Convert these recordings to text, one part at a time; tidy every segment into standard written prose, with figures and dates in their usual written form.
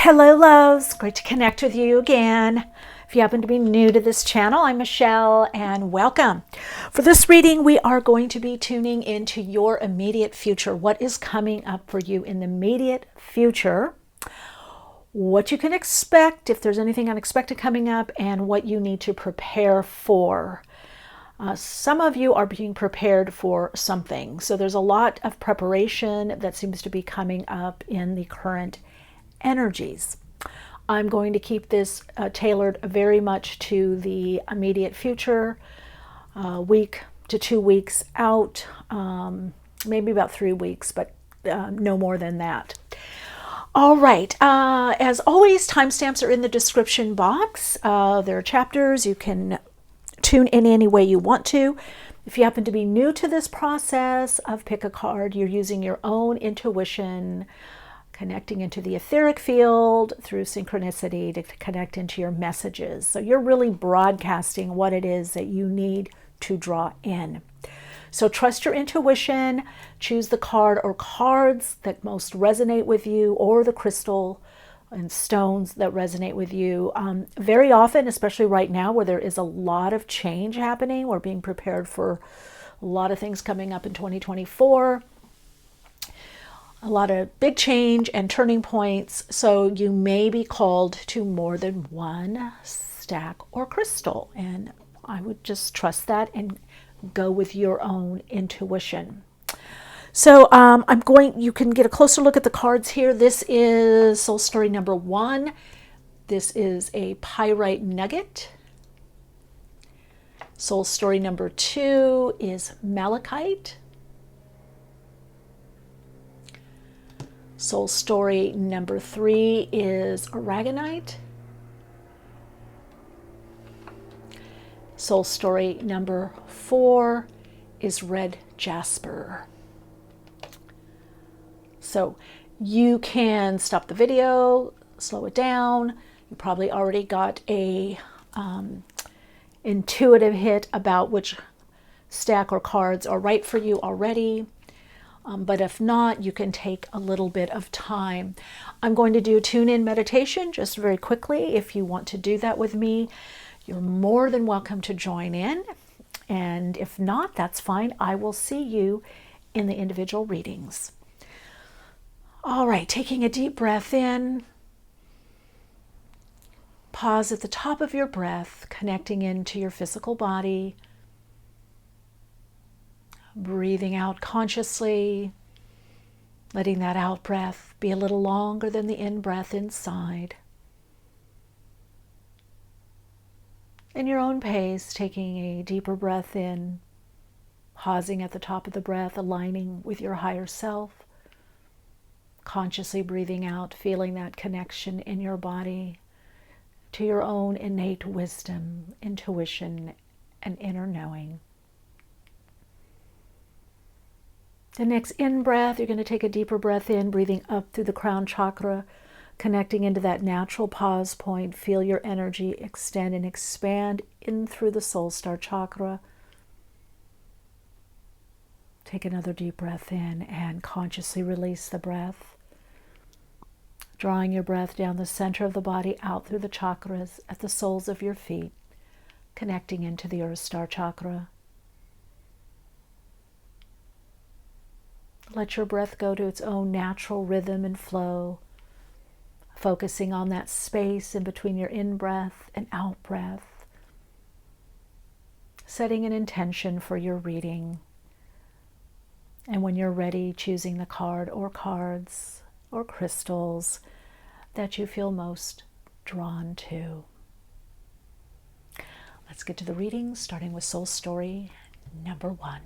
Hello loves, great to connect with you again. If you happen to be new to this channel, I'm Michelle and welcome. For this reading, we are going to be tuning into your immediate future. What is coming up for you in the immediate future? What you can expect if there's anything unexpected coming up, and what you need to prepare for. Some of you are being prepared for something. So there's a lot of preparation that seems to be coming up in the current energies. I'm going to keep this tailored very much to the immediate future, week to 2 weeks out, maybe about 3 weeks, but no more than that. All right, as always, timestamps are in the description box. There are chapters. You can tune in any way you want to. If you happen to be new to this process of pick a card, you're using your own intuition, connecting into the etheric field through synchronicity to connect into your messages. So you're really broadcasting what it is that you need to draw in. So trust your intuition, choose the card or cards that most resonate with you, or the crystal and stones that resonate with you. Very often, especially right now where there is a lot of change happening, we're being prepared for a lot of things coming up in 2024. A lot of big change and turning points, so you may be called to more than one stack or crystal, and I would just trust that and go with your own intuition. So you can get a closer look at the cards here. This is soul story number 1. This is a Pyrite Nugget. Soul story number 2 is Malachite. Soul story number 3 is Aragonite. Soul story number 4 is red Jasper. So you can stop the video, slow it down. You probably already got a intuitive hit about which stack or cards are right for you already. But if not, you can take a little bit of time. I'm going to do a tune-in meditation just very quickly. If you want to do that with me, you're more than welcome to join in. And if not, that's fine. I will see you in the individual readings. All right, taking a deep breath in. Pause at the top of your breath, connecting into your physical body. Breathing out consciously, letting that out breath be a little longer than the in breath inside. In your own pace, taking a deeper breath in, pausing at the top of the breath, aligning with your higher self, consciously breathing out, feeling that connection in your body to your own innate wisdom, intuition, and inner knowing. The next in-breath, you're going to take a deeper breath in, breathing up through the crown chakra, connecting into that natural pause point. Feel your energy extend and expand in through the soul star chakra. Take another deep breath in and consciously release the breath. Drawing your breath down the center of the body, out through the chakras at the soles of your feet, connecting into the earth star chakra. Let your breath go to its own natural rhythm and flow, focusing on that space in between your in-breath and out-breath, setting an intention for your reading, and when you're ready, choosing the card or cards or crystals that you feel most drawn to. Let's get to the reading, starting with soul story number 1.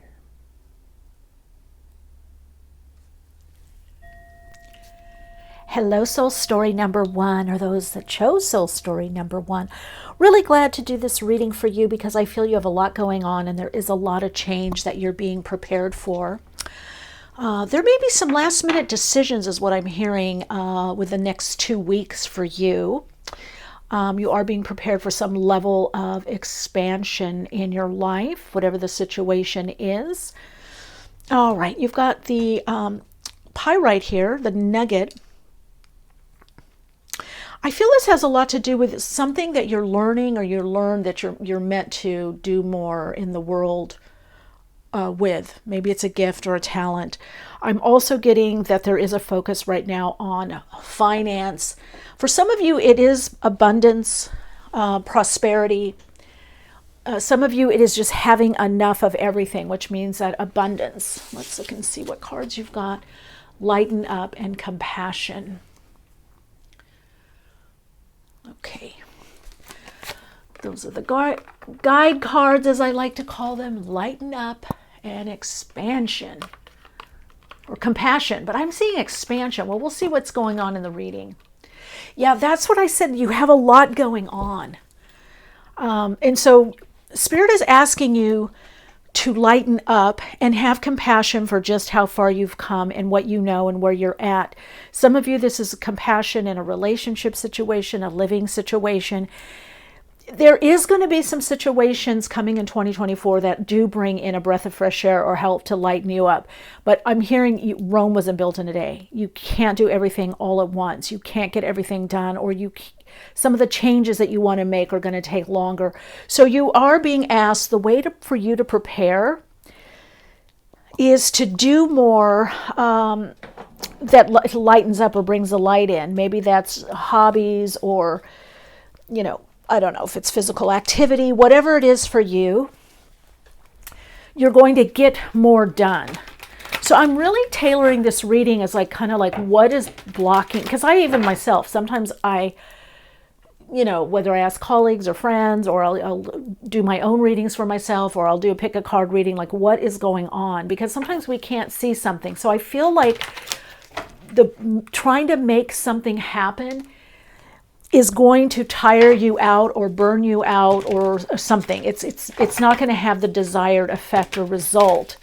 Hello, soul story number 1, or those that chose soul story number 1. Really glad to do this reading for you because I feel you have a lot going on and there is a lot of change that you're being prepared for. There may be some last minute decisions is what I'm hearing with the next 2 weeks for you. You are being prepared for some level of expansion in your life, whatever the situation is. All right, you've got the Pyrite here, the Nugget. I feel this has a lot to do with something that you're learning, or you learn that you're meant to do more in the world with. Maybe it's a gift or a talent. I'm also getting that there is a focus right now on finance. For some of you, it is abundance, prosperity. Some of you, it is just having enough of everything, which means that abundance. Let's look and see what cards you've got. Lighten up and compassion. Okay. Those are the guide cards, as I like to call them. Lighten up and expansion. Or compassion, but I'm seeing expansion. Well, we'll see what's going on in the reading. Yeah, that's what I said. You have a lot going on. And so Spirit is asking you to lighten up and have compassion for just how far you've come and what you know and where you're at. Some of you, this is compassion in a relationship situation, a living situation. There is going to be some situations coming in 2024 that do bring in a breath of fresh air or help to lighten you up. But I'm hearing Rome wasn't built in a day. You can't do everything all at once. You can't get everything done, or some of the changes that you want to make are going to take longer. So you are being asked, the way for you to prepare is to do more that lightens up or brings the light in. Maybe that's hobbies, or, I don't know if it's physical activity, whatever it is for you, you're going to get more done. So I'm really tailoring this reading as kind of like what is blocking, because I even myself, sometimes whether I ask colleagues or friends, or I'll do my own readings for myself, or I'll do a pick a card reading, like what is going on, because sometimes we can't see something. So I feel like trying to make something happen is going to tire you out or burn you out or something. It's not going to have the desired effect or result,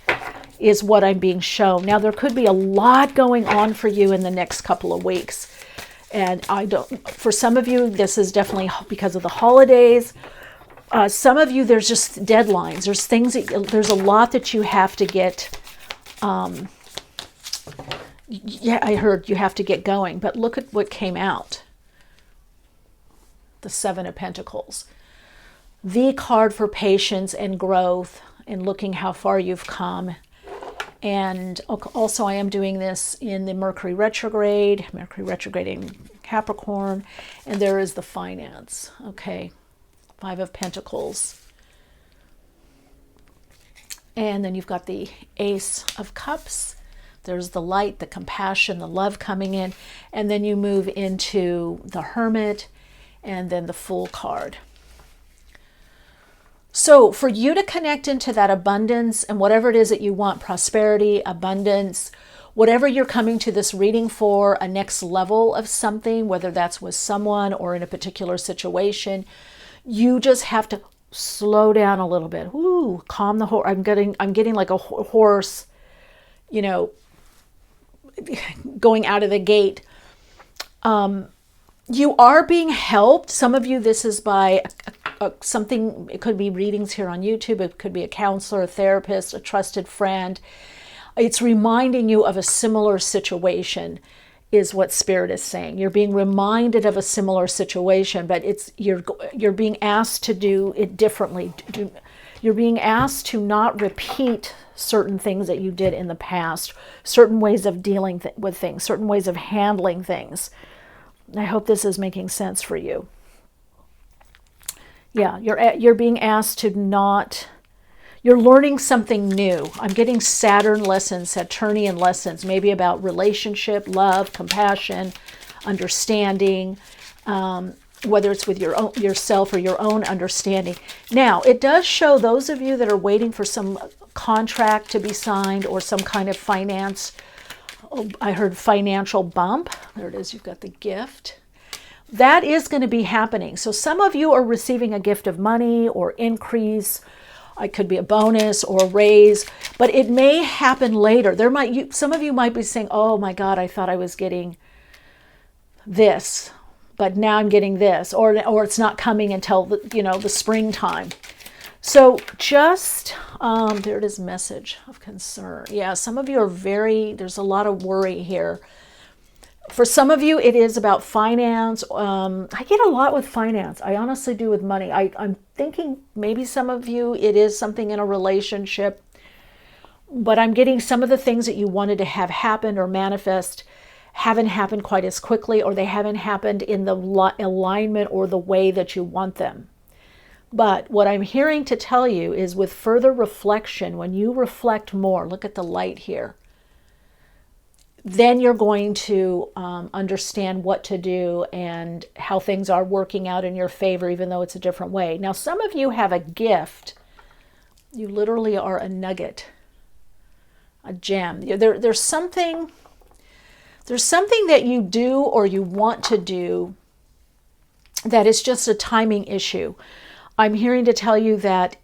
is what I'm being shown. Now, there could be a lot going on for you in the next couple of weeks. And for some of you, this is definitely because of the holidays. Some of you, there's just deadlines. There's a lot that you have to get. Yeah, I heard you have to get going, but look at what came out. The Seven of Pentacles. The card for patience and growth and looking how far you've come. And also I am doing this in the Mercury retrograde in Capricorn, and there is the finance. Okay, Five of Pentacles. And then you've got the Ace of Cups. There's the light, the compassion, the love coming in, and then you move into the Hermit, and then the Fool card. So for you to connect into that abundance and whatever it is that you want, prosperity, abundance, whatever you're coming to this reading for, a next level of something, whether that's with someone or in a particular situation, you just have to slow down a little bit. Ooh, calm the horse. I'm getting like a horse, going out of the gate. You are being helped. Some of you, this is by something. It could be readings here on YouTube. It could be a counselor, a therapist, a trusted friend. It's reminding you of a similar situation, is what Spirit is saying. You're being reminded of a similar situation, but you're being asked to do it differently. You're being asked to not repeat certain things that you did in the past, certain ways of dealing with things, certain ways of handling things. I hope this is making sense for you. Yeah, you're being asked to not. You're learning something new. I'm getting Saturn lessons, Saturnian lessons, maybe about relationship, love, compassion, understanding, whether it's with yourself or your own understanding. Now, it does show those of you that are waiting for some contract to be signed or some kind of finance. Oh, I heard financial bump. There it is. You've got the gift. That is going to be happening. So some of you are receiving a gift of money or increase. It could be a bonus or a raise, but it may happen later. Some of you might be saying, "Oh my God, I thought I was getting this, but now I'm getting this," or it's not coming until the springtime. So just there it is, message of concern. Yeah, some of you are there's a lot of worry here. For some of you, it is about finance. I get a lot with finance. I honestly do with money. I'm thinking maybe some of you, it is something in a relationship. But I'm getting some of the things that you wanted to have happen or manifest haven't happened quite as quickly, or they haven't happened in the alignment or the way that you want them. But what I'm hearing to tell you is, with further reflection, when you reflect more, look at the light here, then you're going to understand what to do and how things are working out in your favor, even though it's a different way. Now, some of you have a gift. You literally are a nugget, a gem. There's something that you do or you want to do that is just a timing issue. I'm hearing to tell you that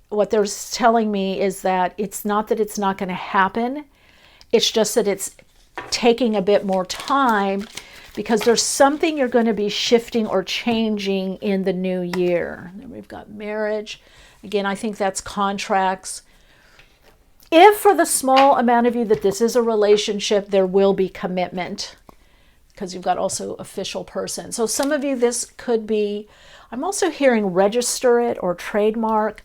what they're telling me is that it's not that it's not going to happen. It's just that it's taking a bit more time, because there's something you're going to be shifting or changing in the new year. Then we've got marriage. Again, I think that's contracts. If for the small amount of you that this is a relationship, there will be commitment, because you've got also official person. So some of you, this could be, I'm also hearing register it or trademark.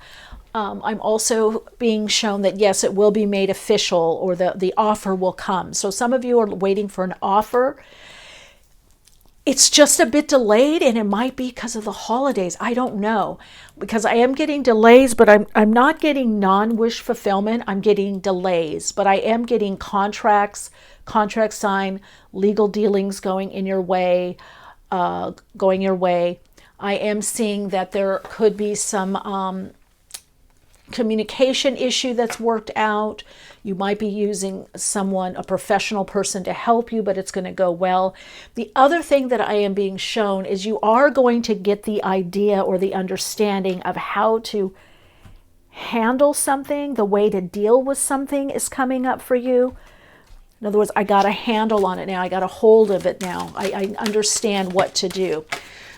I'm also being shown that, yes, it will be made official, or the offer will come. So some of you are waiting for an offer. It's just a bit delayed, and it might be because of the holidays. I don't know, because I am getting delays, but I'm not getting non-wish fulfillment. I'm getting delays, but I am getting contract sign, legal dealings going your way. I am seeing that there could be some communication issue that's worked out. You might be using a professional person to help you, but it's going to go well. The other thing that I am being shown is you are going to get the idea or the understanding of how to handle something. The way to deal with something is coming up for you. In other words, I got a handle on it now. I got a hold of it now. I understand what to do.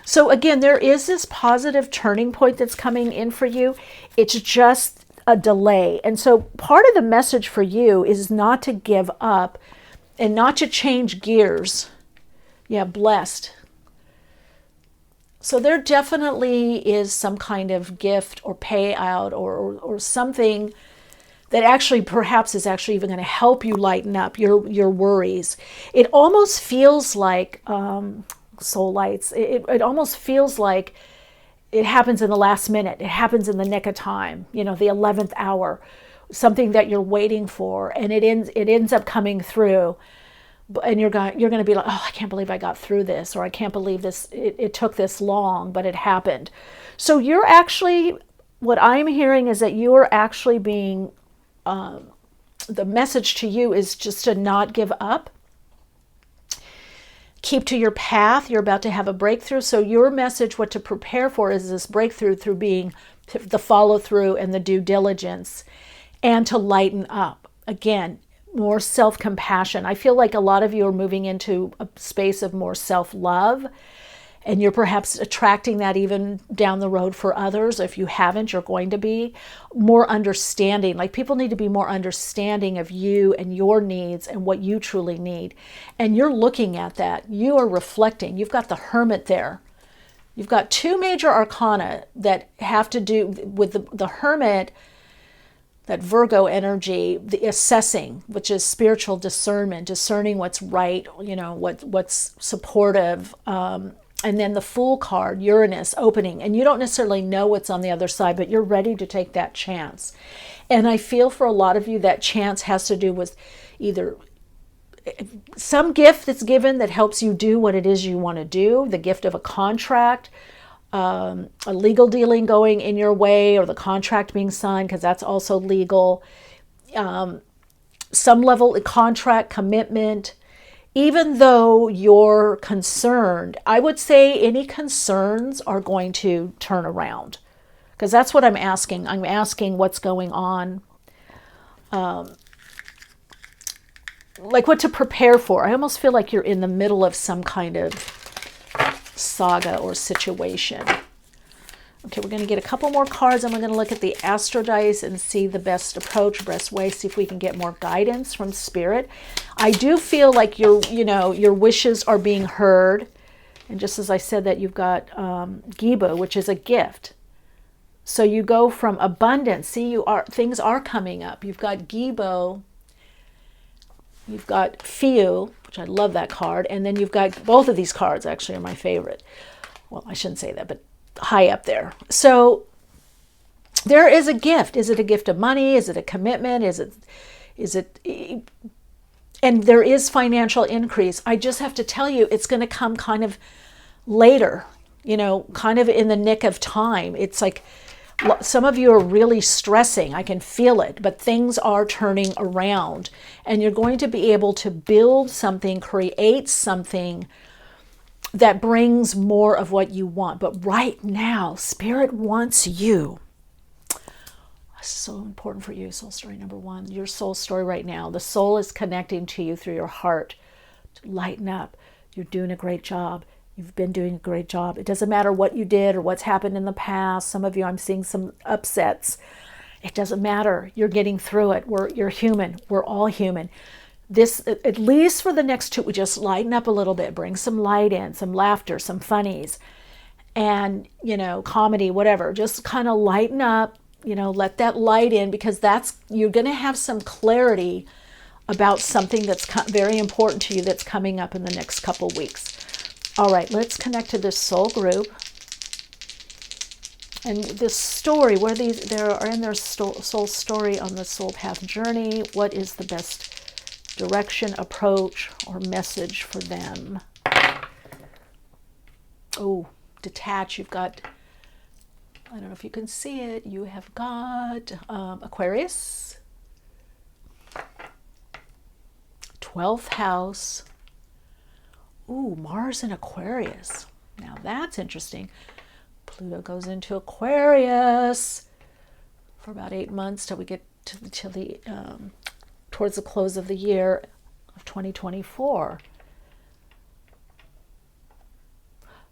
So again, there is this positive turning point that's coming in for you. It's just a delay. And so part of the message for you is not to give up and not to change gears. Yeah, blessed. So there definitely is some kind of gift or payout or something that actually perhaps is actually even going to help you lighten up your worries. It almost feels like soul lights. It almost feels like it happens in the last minute. It happens in the nick of time, the 11th hour, something that you're waiting for, and it ends up coming through. And you're going to be like, oh, I can't believe I got through this, or I can't believe this. It took this long, but it happened. So you're actually, what I'm hearing is that you are actually being, the message to you is just to not give up. Keep to your path. You're about to have a breakthrough. So your message, what to prepare for, is this breakthrough through being the follow through and the due diligence, and to lighten up. Again, more self-compassion. I feel like a lot of you are moving into a space of more self-love, and you're perhaps attracting that even down the road for others. If you haven't, you're going to be more understanding. Like, people need to be more understanding of you and your needs and what you truly need. And you're looking at that. You are reflecting. You've got the Hermit there. You've got two major arcana that have to do with the Hermit, that Virgo energy, the assessing, which is spiritual discernment, discerning what's right, what's supportive. And then the Fool card, Uranus, opening. And you don't necessarily know what's on the other side, but you're ready to take that chance. And I feel for a lot of you, that chance has to do with either some gift that's given that helps you do what it is you want to do, the gift of a contract, a legal dealing going in your way, or the contract being signed, because that's also legal. Some level of contract commitment. Even though you're concerned, I would say any concerns are going to turn around, because that's what I'm asking. I'm asking what's going on, like what to prepare for. I almost feel like you're in the middle of some kind of saga or situation. Okay, we're going to get a couple more cards, and we're going to look at the astro dice and see the best approach, best way, see if we can get more guidance from Spirit. I do feel like your wishes are being heard. And just as I said that, you've got Giba, which is a gift. So you go from abundance. See, things are coming up. You've got Gibo, you've got Fiu, which I love that card, and then you've got both of these cards actually are my favorite. Well, I shouldn't say that, but high up there. So there is a gift. Is it a gift of money? Is it a commitment? Is it and there is financial increase. I just have to tell you, it's going to come kind of later, kind of in the nick of time. It's like some of you are really stressing. I can feel it, but things are turning around, and you're going to be able to build something, create something that brings more of what you want. But right now, Spirit wants you. So important for you, soul story number 1. Your soul story right now. The soul is connecting to you through your heart to lighten up. You're doing a great job. You've been doing a great job. It doesn't matter what you did or what's happened in the past. Some of you, I'm seeing some upsets. It doesn't matter. You're getting through it. You're human. We're all human. This, at least for the next 2, we just lighten up a little bit, bring some light in, some laughter, some funnies, and, comedy, whatever. Just kind of lighten up, let that light in, because you're going to have some clarity about something that's very important to you that's coming up in the next couple weeks. All right, let's connect to this soul group. And this story, where they are in their soul story on the soul path journey, what is the best direction, approach, or message for them? Oh, detach. You've got, I don't know if you can see it, you have got Aquarius, 12th house. Ooh, Mars in Aquarius. Now that's interesting. Pluto goes into Aquarius for about 8 months till we get to the towards the close of the year of 2024.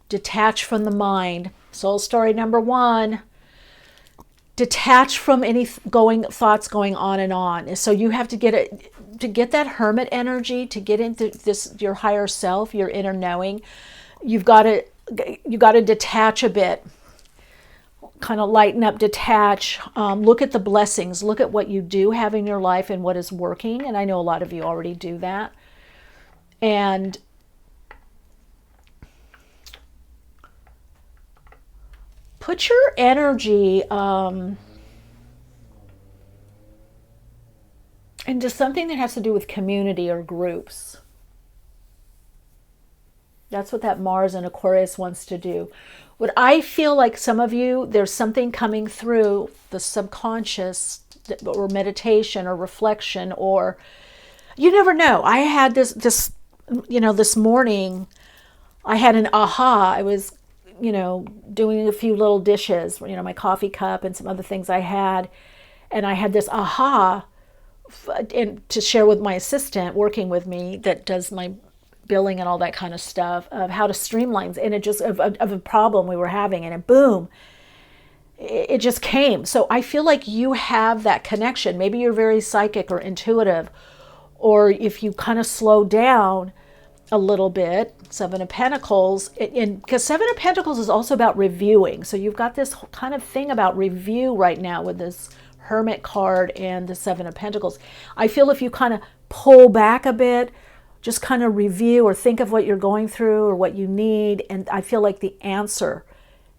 Detach from the mind. Soul story number 1. Detach from any thoughts going on and on. So you have to get that hermit energy, to get into your higher self, your inner knowing. You got to detach a bit. Kind of lighten up, detach, look at the blessings, look at what you do have in your life and what is working. And I know a lot of you already do that. And put your energy into something that has to do with community or groups. That's what that Mars in Aquarius wants to do. What I feel like some of you, there's something coming through the subconscious, or meditation or reflection, or you never know. I had this morning, I had an aha. I was, doing a few little dishes, my coffee cup and some other things I had. And I had this aha to share with my assistant working with me that does my billing and all that kind of stuff, of how to streamline, and it just of a problem we were having, and boom, it just came. So I feel like you have that connection. Maybe you're very psychic or intuitive, or if you kind of slow down a little bit, 7 of Pentacles, because 7 of Pentacles is also about reviewing. So you've got this kind of thing about review right now with this Hermit card and the 7 of Pentacles. I feel if you kind of pull back a bit, just kind of review or think of what you're going through or what you need, and I feel like the answer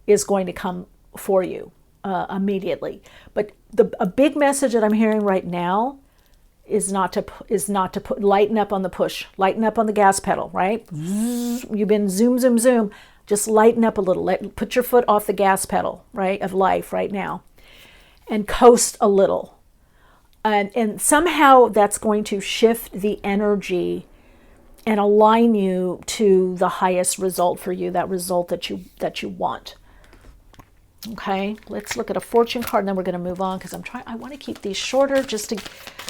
is going to come for you immediately. But a big message that I'm hearing right now is not to lighten up on the push, lighten up on the gas pedal, right? You've been zoom, zoom, zoom. Just lighten up a little. Put your foot off the gas pedal, right, of life right now, and coast a little. And somehow that's going to shift the energy and align you to the highest result for you, that result that you want. Okay, let's look at a fortune card, and then we're going to move on, because I want to keep these shorter just to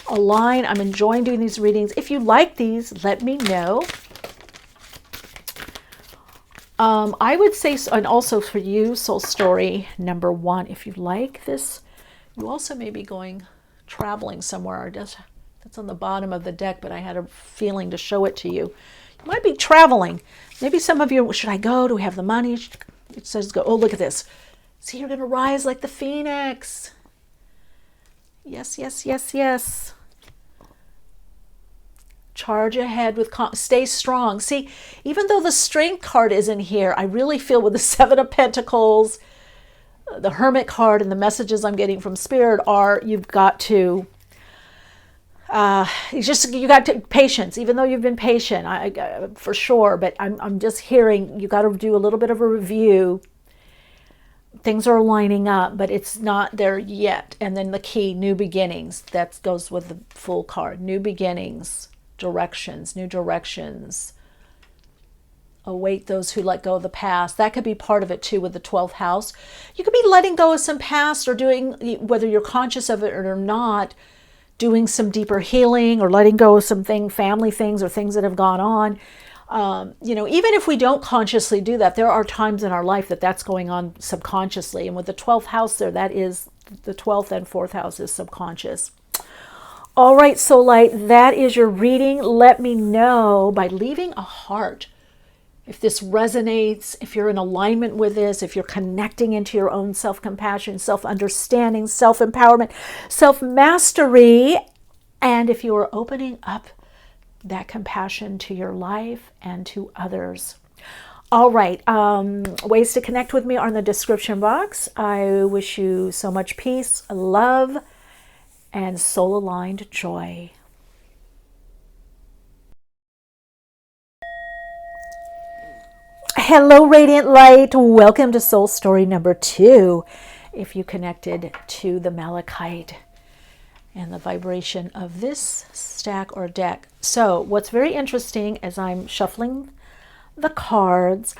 align. I'm enjoying doing these readings. If you like these, let me know. I would say, and also for you, soul story number 1, if you like this, you also may be going traveling somewhere. That's on the bottom of the deck, but I had a feeling to show it to you. You might be traveling. Maybe some of you, should I go? Do we have the money? It says go. Oh, look at this. See, you're going to rise like the phoenix. Yes, yes, yes, yes. Charge ahead with, stay strong. See, even though the strength card isn't here, I really feel with the 7 of Pentacles, the Hermit card, and the messages I'm getting from Spirit are, you've got to, you got to patience, even though you've been patient, for sure, but I'm just hearing you got to do a little bit of a review. Things are lining up, but it's not there yet. And then the key, new beginnings, that goes with the Fool card. New beginnings, directions, new directions. Await those who let go of the past. That could be part of it too with the 12th house. You could be letting go of some past, or doing, whether you're conscious of it or not, doing some deeper healing or letting go of some family things or things that have gone on. Even if we don't consciously do that, there are times in our life that's going on subconsciously. And with the 12th house there, that is the 12th and 4th house is subconscious. All right, Soul Light, that is your reading. Let me know by leaving a heart if this resonates, if you're in alignment with this, if you're connecting into your own self-compassion, self-understanding, self-empowerment, self-mastery, and if you are opening up that compassion to your life and to others. All right, ways to connect with me are in the description box. I wish you so much peace, love, and soul-aligned joy. Hello, Radiant Light. Welcome to Soul Story number 2. If you connected to the Malachite and the vibration of this stack or deck. So what's very interesting as I'm shuffling the cards,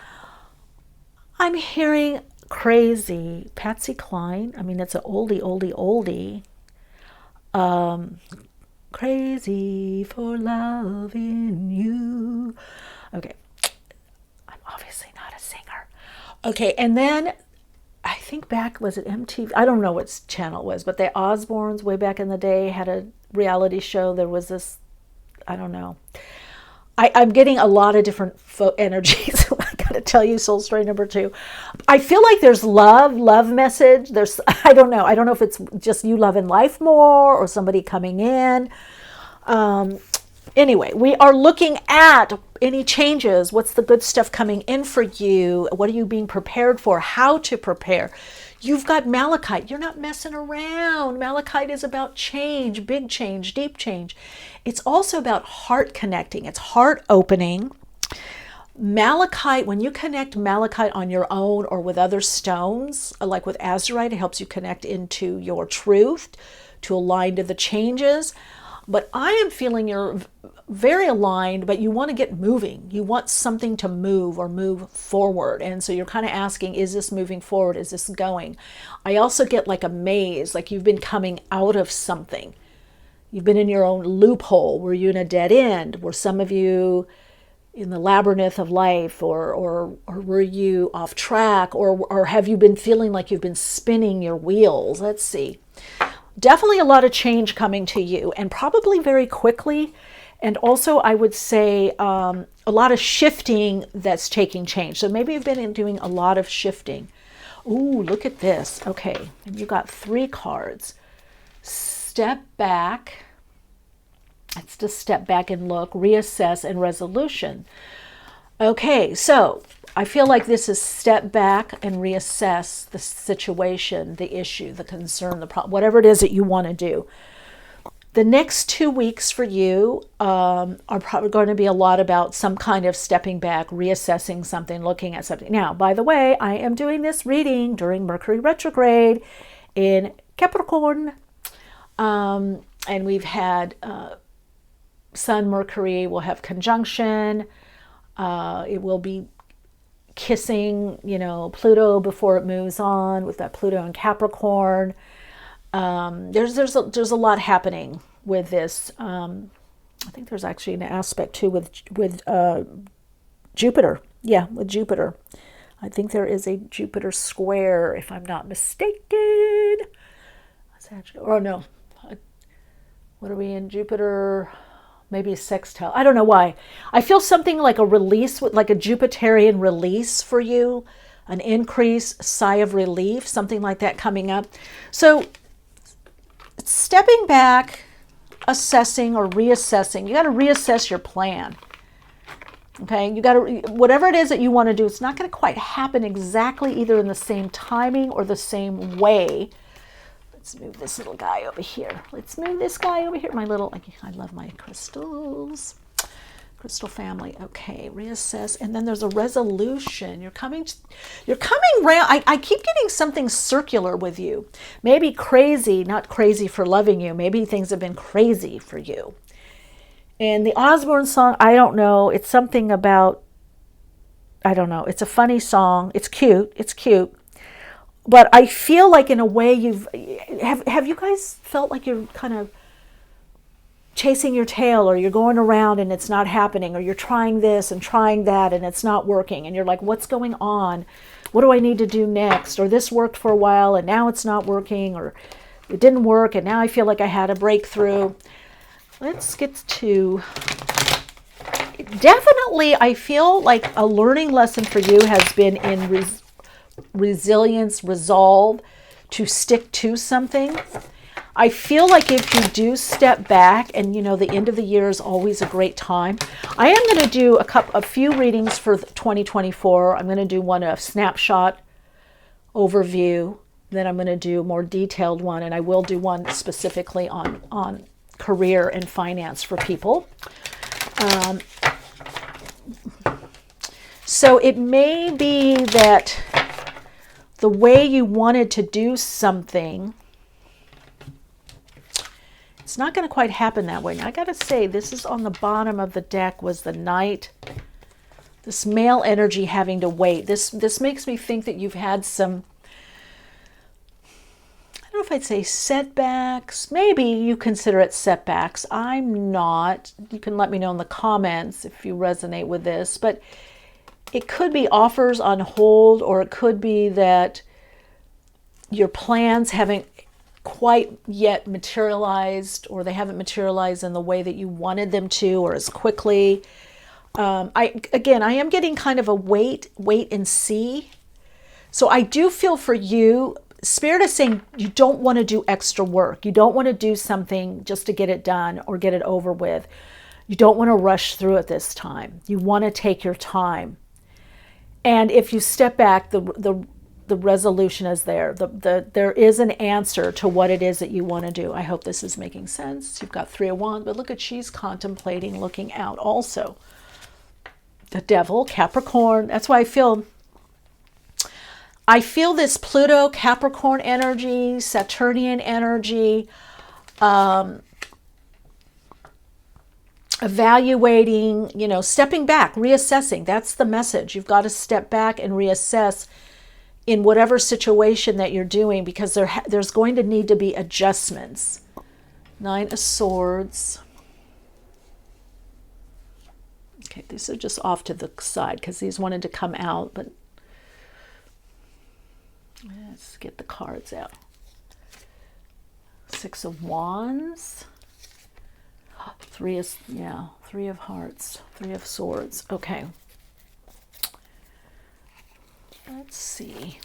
I'm hearing crazy Patsy Cline. I mean, it's an oldie. Crazy for loving you. Okay. Obviously not a singer. Okay, and then I think back, was it MTV? I don't know what channel it was, but the Osbournes way back in the day had a reality show. There was this, I don't know. I'm getting a lot of different energies. I gotta tell you, Soul Story number 2. I feel like there's love message. I don't know if it's just you loving life more or somebody coming in. Anyway, we are looking at any changes. What's the good stuff coming in for you? What are you being prepared for? How to prepare? You've got Malachite. You're not messing around. Malachite is about change, big change, deep change. It's also about heart connecting. It's heart opening. Malachite, when you connect Malachite on your own or with other stones, like with Azurite, it helps you connect into your truth, to align to the changes. But I am feeling you're very aligned, but you want to get moving. You want something to move or move forward. And so you're kind of asking, is this moving forward? Is this going? I also get like a maze, like you've been coming out of something. You've been in your own loophole. Were you in a dead end? Were some of you in the labyrinth of life, or were you off track? Or have you been feeling like you've been spinning your wheels? Let's see. Definitely a lot of change coming to you, and probably very quickly. And also, I would say a lot of shifting that's taking change. So maybe you've been doing a lot of shifting. Ooh, look at this. Okay, and you got 3 cards. Step back. It's to step back and look, reassess, and resolution. Okay, so I feel like this is step back and reassess the situation, the issue, the concern, the problem, whatever it is that you want to do. The next 2 weeks for you are probably going to be a lot about some kind of stepping back, reassessing something, looking at something. Now, by the way, I am doing this reading during Mercury retrograde in Capricorn. And we've had Sun, Mercury will have conjunction. It will be kissing, Pluto before it moves on with that Pluto and Capricorn. There's a lot happening with this. I think there's actually an aspect too with Jupiter Yeah, with Jupiter. I think there is a Jupiter square, if I'm not mistaken. Or no, what are we in? Jupiter, maybe a sextile. I don't know why. I feel something like a release, like a Jupiterian release for you, an increase, a sigh of relief, something like that coming up. So stepping back, assessing or reassessing. You got to reassess your plan. Okay, you got to, whatever it is that you want to do, it's not going to quite happen exactly either in the same timing or the same way. Let's move this little guy over here. Let's move this guy over here. My little, I love my crystals. Crystal family. Okay, reassess. And then there's a resolution. You're coming around. I keep getting something circular with you. Maybe crazy, not crazy for loving you. Maybe things have been crazy for you. And the Osbourne song, I don't know. It's something about, I don't know. It's a funny song. It's cute. It's cute. But I feel like in a way have you guys felt like you're kind of chasing your tail, or you're going around and it's not happening, or you're trying this and trying that and it's not working, and you're like, what's going on? What do I need to do next? Or this worked for a while and now it's not working, or it didn't work and now I feel like I had a breakthrough. Let's get to, definitely I feel like a learning lesson for you has been in resilience, resolve to stick to something. I feel like if you do step back, and you know the end of the year is always a great time. I am going to do a few readings for 2024. I'm going to do one, a snapshot overview. Then I'm going to do a more detailed one, and I will do one specifically on career and finance for people. So it may be that the way you wanted to do something, it's not going to quite happen that way. Now, I got to say, this is on the bottom of the deck was the Knight. This male energy having to wait. This makes me think that you've had some, I don't know if I'd say setbacks. Maybe you consider it setbacks. I'm not. You can let me know in the comments if you resonate with this. But it could be offers on hold, or it could be that your plans haven't quite yet materialized, or they haven't materialized in the way that you wanted them to, or as quickly. I am getting kind of a wait and see. So I do feel for you, Spirit is saying you don't want to do extra work. You don't want to do something just to get it done or get it over with. You don't want to rush through it this time. You want to take your time. And if you step back, the resolution is there. There is an answer to what it is that you want to do. I hope this is making sense. You've got 3 of Wands, but look at, she's contemplating, looking out also. The Devil, Capricorn. That's why I feel this Pluto, Capricorn energy, Saturnian energy, evaluating, stepping back, reassessing. That's the message. You've got to step back and reassess in whatever situation that you're doing, because there's going to need to be adjustments. 9 of Swords. Okay, these are just off to the side because these wanted to come out, but let's get the cards out. 6 of Wands. 3 of Hearts, 3 of Swords. Okay. Let's see.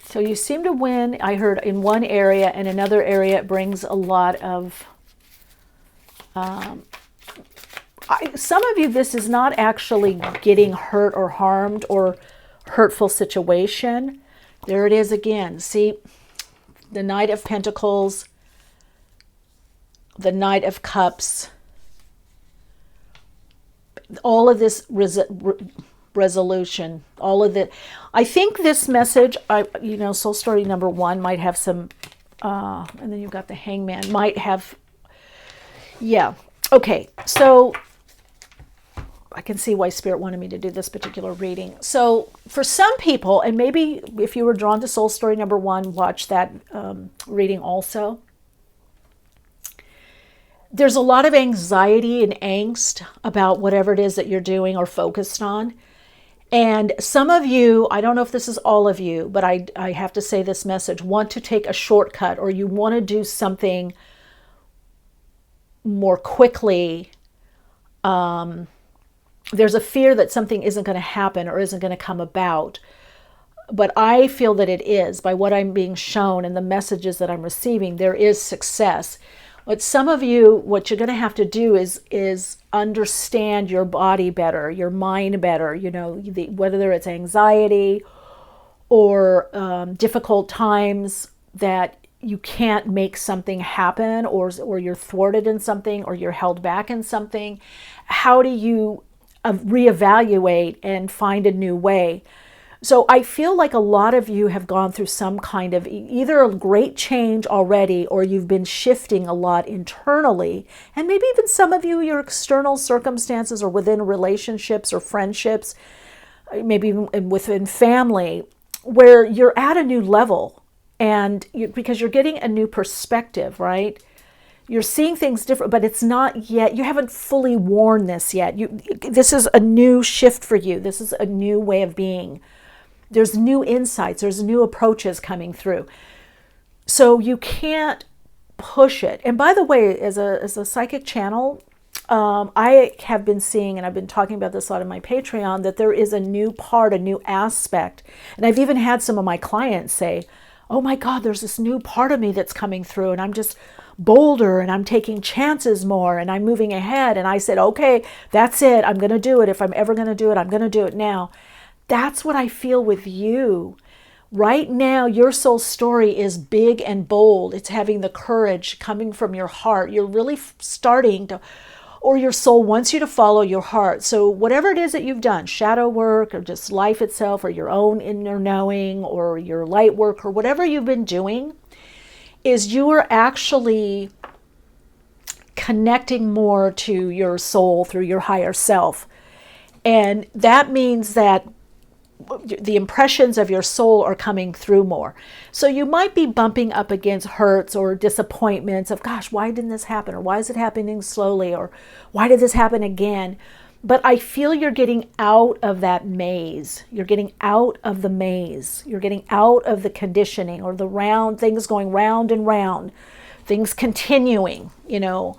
So you seem to win, I heard, in one area. In another area, it brings a lot of... some of you, this is not actually getting hurt or harmed or hurtful situation. There it is again. See, the Knight of Pentacles, the Knight of Cups, all of this resolution, all of it. I think this message, soul story number 1 might have some, and then you've got the Hangman, might have, okay, so I can see why Spirit wanted me to do this particular reading. So for some people, and maybe if you were drawn to soul story number 1, watch that reading also. there's a lot of anxiety and angst about whatever it is that you're doing or focused on. And some of you, I don't know if this is all of you, but I have to say this message, want to take a shortcut, or you want to do something more quickly. There's a fear that something isn't going to happen or isn't going to come about. But I feel that it is, by what I'm being shown and the messages that I'm receiving, there is success. But some of you, what you're going to have to do is understand your body better, your mind better, whether it's anxiety or difficult times that you can't make something happen, or you're thwarted in something, or you're held back in something. How do you reevaluate and find a new way? So I feel like a lot of you have gone through some kind of either a great change already, or you've been shifting a lot internally. And maybe even some of you, your external circumstances or within relationships or friendships, maybe even within family, where you're at a new level, and because you're getting a new perspective, right? You're seeing things different, but it's not yet, you haven't fully worn this yet. This is a new shift for you. This is a new way of being. There's new insights, there's new approaches coming through. So you can't push it. And by the way, as a psychic channel, I have been seeing, and I've been talking about this a lot on my Patreon, that there is a new part, a new aspect. And I've even had some of my clients say, oh my God, there's this new part of me that's coming through, and I'm just bolder, and I'm taking chances more, and I'm moving ahead. And I said, okay, that's it. I'm going to do it. If I'm ever going to do it, I'm going to do it now. That's what I feel with you. Right now, your soul story is big and bold. It's having the courage coming from your heart. You're really starting to, or your soul wants you to follow your heart. So whatever it is that you've done, shadow work or just life itself, or your own inner knowing, or your light work, or whatever you've been doing, is you are actually connecting more to your soul through your higher self. And that means that the impressions of your soul are coming through more. So you might be bumping up against hurts or disappointments of, gosh, why didn't this happen? Or why is it happening slowly? Or why did this happen again? But I feel you're getting out of that maze. You're getting out of the maze. You're getting out of the conditioning, or the round, things going round and round, things continuing, the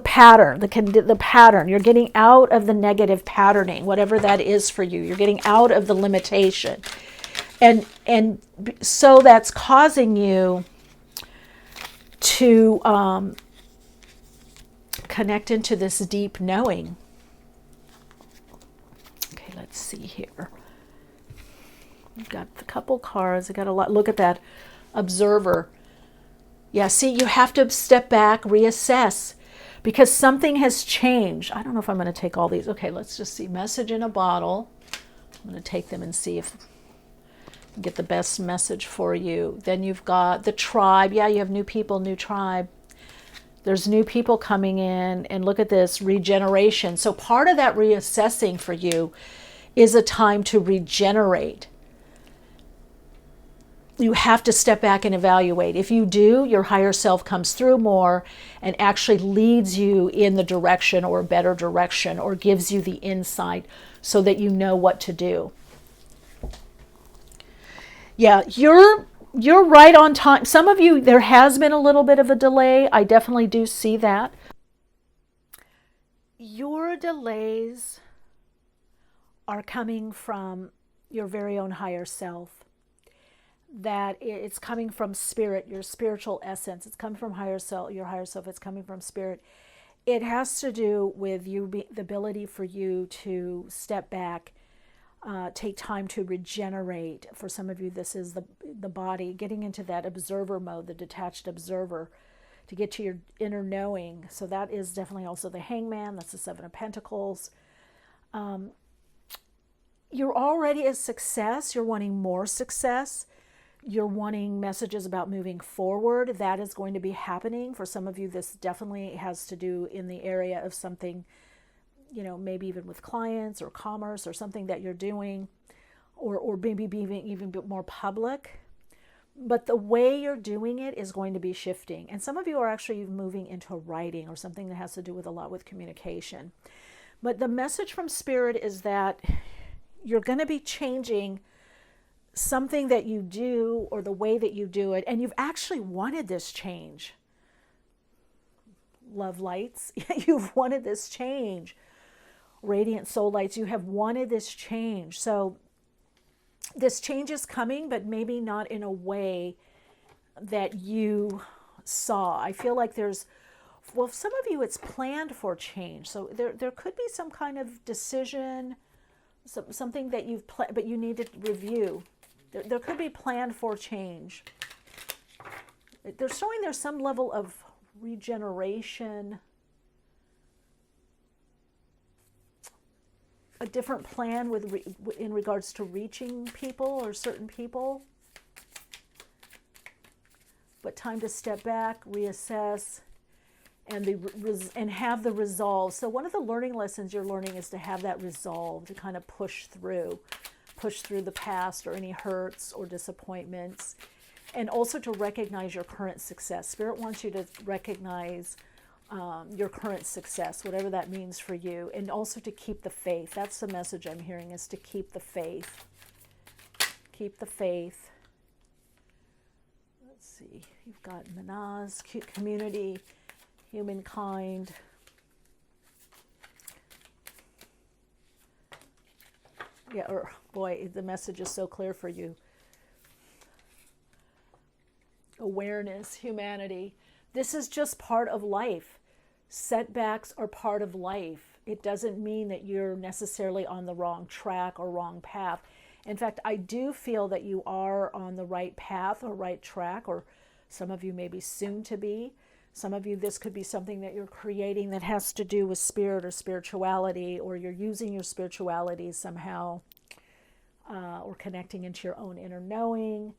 pattern, the pattern. You're getting out of the negative patterning, whatever that is for you. You're getting out of the limitation. And so that's causing you to connect into this deep knowing. Okay, let's see here. We've got a couple cards. I got a lot. Look at that observer. Yeah, see, you have to step back, reassess, because something has changed. I don't know if I'm going to take all these. Okay, let's just see. Message in a bottle. I'm going to take them and see if I can get the best message for you. Then you've got the tribe. Yeah, you have new people, new tribe. There's new people coming in. And look at this, regeneration. So part of that reassessing for you is a time to regenerate. You have to step back and evaluate. If you do, your higher self comes through more and actually leads you in the direction, or a better direction, or gives you the insight so that you know what to do. Yeah, you're right on time. Some of you, there has been a little bit of a delay. I definitely do see that. Your delays are coming from your very own higher self. That it's coming from spirit, your spiritual essence. It's coming from higher self, your higher self. It's coming from spirit. It has to do with the ability for you to step back, take time to regenerate. For some of you, this is the body, getting into that observer mode, the detached observer, to get to your inner knowing. So that is definitely also the Hangman. That's the Seven of Pentacles. You're already a success. You're wanting more success. You're wanting messages about moving forward. That is going to be happening. For some of you, this definitely has to do in the area of something, maybe even with clients or commerce or something that you're doing, or maybe being even a bit more public. But the way you're doing it is going to be shifting. And some of you are actually moving into writing or something that has to do with a lot with communication. But the message from Spirit is that you're going to be changing something that you do or the way that you do it. And you've actually wanted this change. Love lights, you've wanted this change. Radiant soul lights, you have wanted this change. So this change is coming, but maybe not in a way that you saw. I feel like there's, well, some of you it's planned for change. So there could be some kind of decision, something that you've planned, but you need to review. There could be planned for change. They're showing there's some level of regeneration, a different plan in regards to reaching people or certain people. But time to step back, reassess, and have the resolve. So one of the learning lessons you're learning is to have that resolve, to kind of push through the past or any hurts or disappointments, and also to recognize your current success. Spirit wants you to recognize your current success, whatever that means for you, and also to keep the faith. That's the message I'm hearing, is to keep the faith. Keep the faith. Let's see, you've got Manaz, community, humankind. Yeah, or boy, the message is so clear for you. Awareness, humanity. This is just part of life. Setbacks are part of life. It doesn't mean that you're necessarily on the wrong track or wrong path. In fact, I do feel that you are on the right path or right track, or some of you maybe soon to be. Some of you, this could be something that you're creating that has to do with spirit or spirituality, or you're using your spirituality somehow, or connecting into your own inner knowing.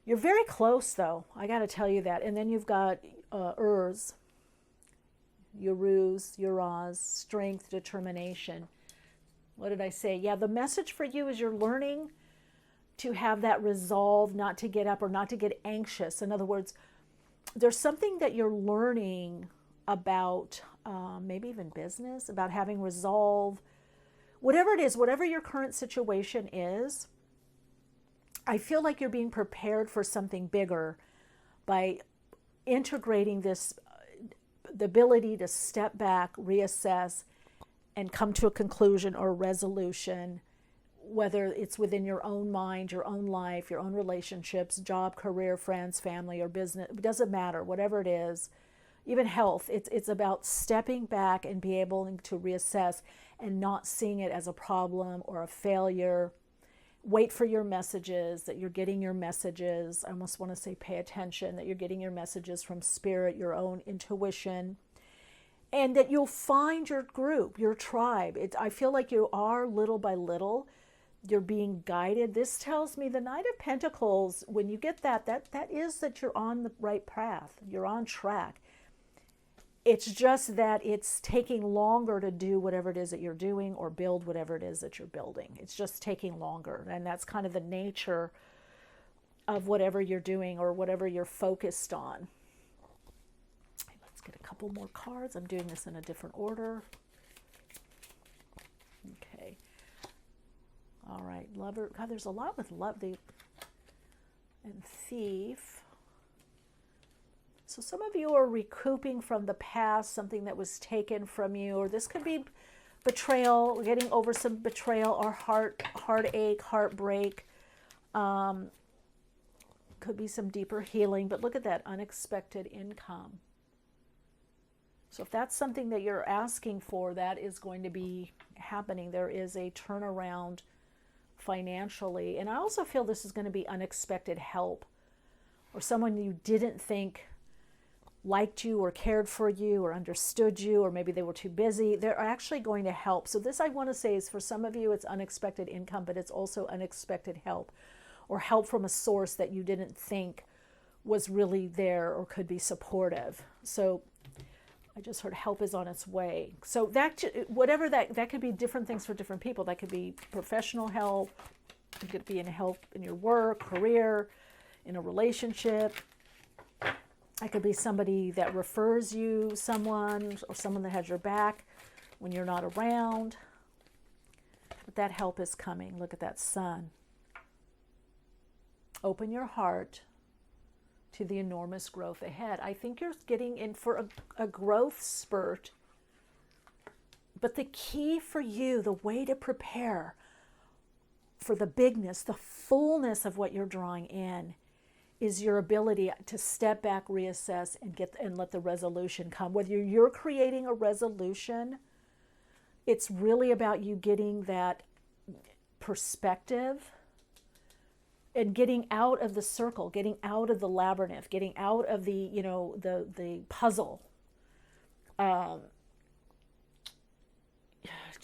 You're very close, though. I got to tell you that. And then you've got Urs, Uruz, Uraz, strength, determination. What did I say? Yeah, the message for you is you're learning to have that resolve, not to get up or not to get anxious. In other words, there's something that you're learning about, maybe even business, about having resolve. Whatever it is, whatever your current situation is, I feel like you're being prepared for something bigger by integrating this, the ability to step back, reassess, and come to a conclusion or a resolution, whether it's within your own mind, your own life, your own relationships, job, career, friends, family, or business. It doesn't matter, whatever it is. Even health, it's about stepping back and be able to reassess and not seeing it as a problem or a failure. Wait for your messages, that you're getting your messages. I almost want to say pay attention, that you're getting your messages from spirit, your own intuition, and that you'll find your group, your tribe. I feel like you are, little by little, you're being guided. This tells me the Knight of Pentacles, when you get that is that you're on the right path. You're on track. It's just that it's taking longer to do whatever it is that you're doing or build whatever it is that you're building. It's just taking longer. And that's kind of the nature of whatever you're doing or whatever you're focused on. Let's get a couple more cards. I'm doing this in a different order. Okay. All right. Lover. God, there's a lot with love. And Thief. So some of you are recouping from the past, something that was taken from you, or this could be betrayal, getting over some betrayal or heartache, heartbreak. Could be some deeper healing, but look at that, unexpected income. So if that's something that you're asking for, that is going to be happening. There is a turnaround financially. And I also feel this is going to be unexpected help, or someone you didn't think liked you or cared for you or understood you, or maybe they were too busy. They're actually going to help. So this, I want to say, is for some of you, it's unexpected income, but it's also unexpected help, or help from a source that you didn't think was really there or could be supportive. So I just heard help is on its way. So that, whatever that could be different things for different people. That could be professional help. It could be in help in your work, career. in a relationship. It could be somebody that refers you someone, or someone that has your back when you're not around. But that help is coming. Look at that sun. Open your heart to the enormous growth ahead. I think you're getting in for a growth spurt. But the key for you, the way to prepare for the bigness, the fullness of what you're drawing in, is your ability to step back, reassess, and let the resolution come. Whether you're creating a resolution, it's really about you getting that perspective and getting out of the circle, getting out of the labyrinth, getting out of the, the puzzle,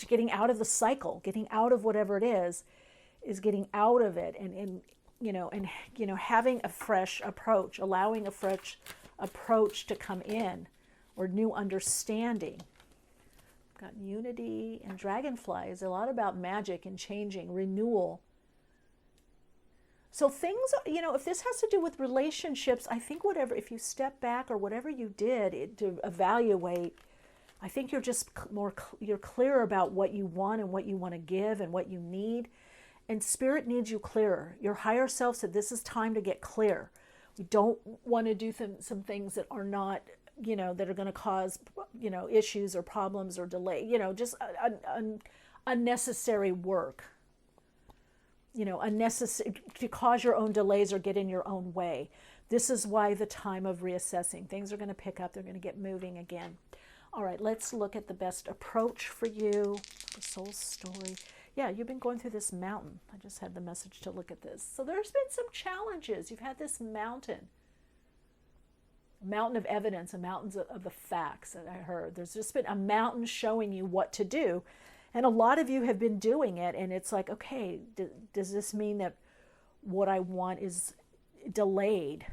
getting out of the cycle, getting out of whatever it is getting out of it, and having a fresh approach, allowing a fresh approach to come in, or new understanding. Got unity, and dragonfly is a lot about magic and changing, renewal. So things, if this has to do with relationships, I think if you step back or whatever you did to evaluate, I think you're just you're clearer about what you want and what you want to give and what you need. And Spirit needs you clearer. Your higher self said, this is time to get clear. We don't want to do some things that are not, that are going to cause, issues or problems or delay, just unnecessary work. Unnecessary to cause your own delays or get in your own way. This is why the time of reassessing. Things are going to pick up. They're going to get moving again. All right, let's look at the best approach for you. The soul story. Yeah, you've been going through this mountain. I just had the message to look at this. So there's been some challenges. You've had this mountain. A mountain of evidence, a mountain of the facts that I heard. There's just been a mountain showing you what to do. And a lot of you have been doing it, and it's like, okay, does this mean that what I want is delayed?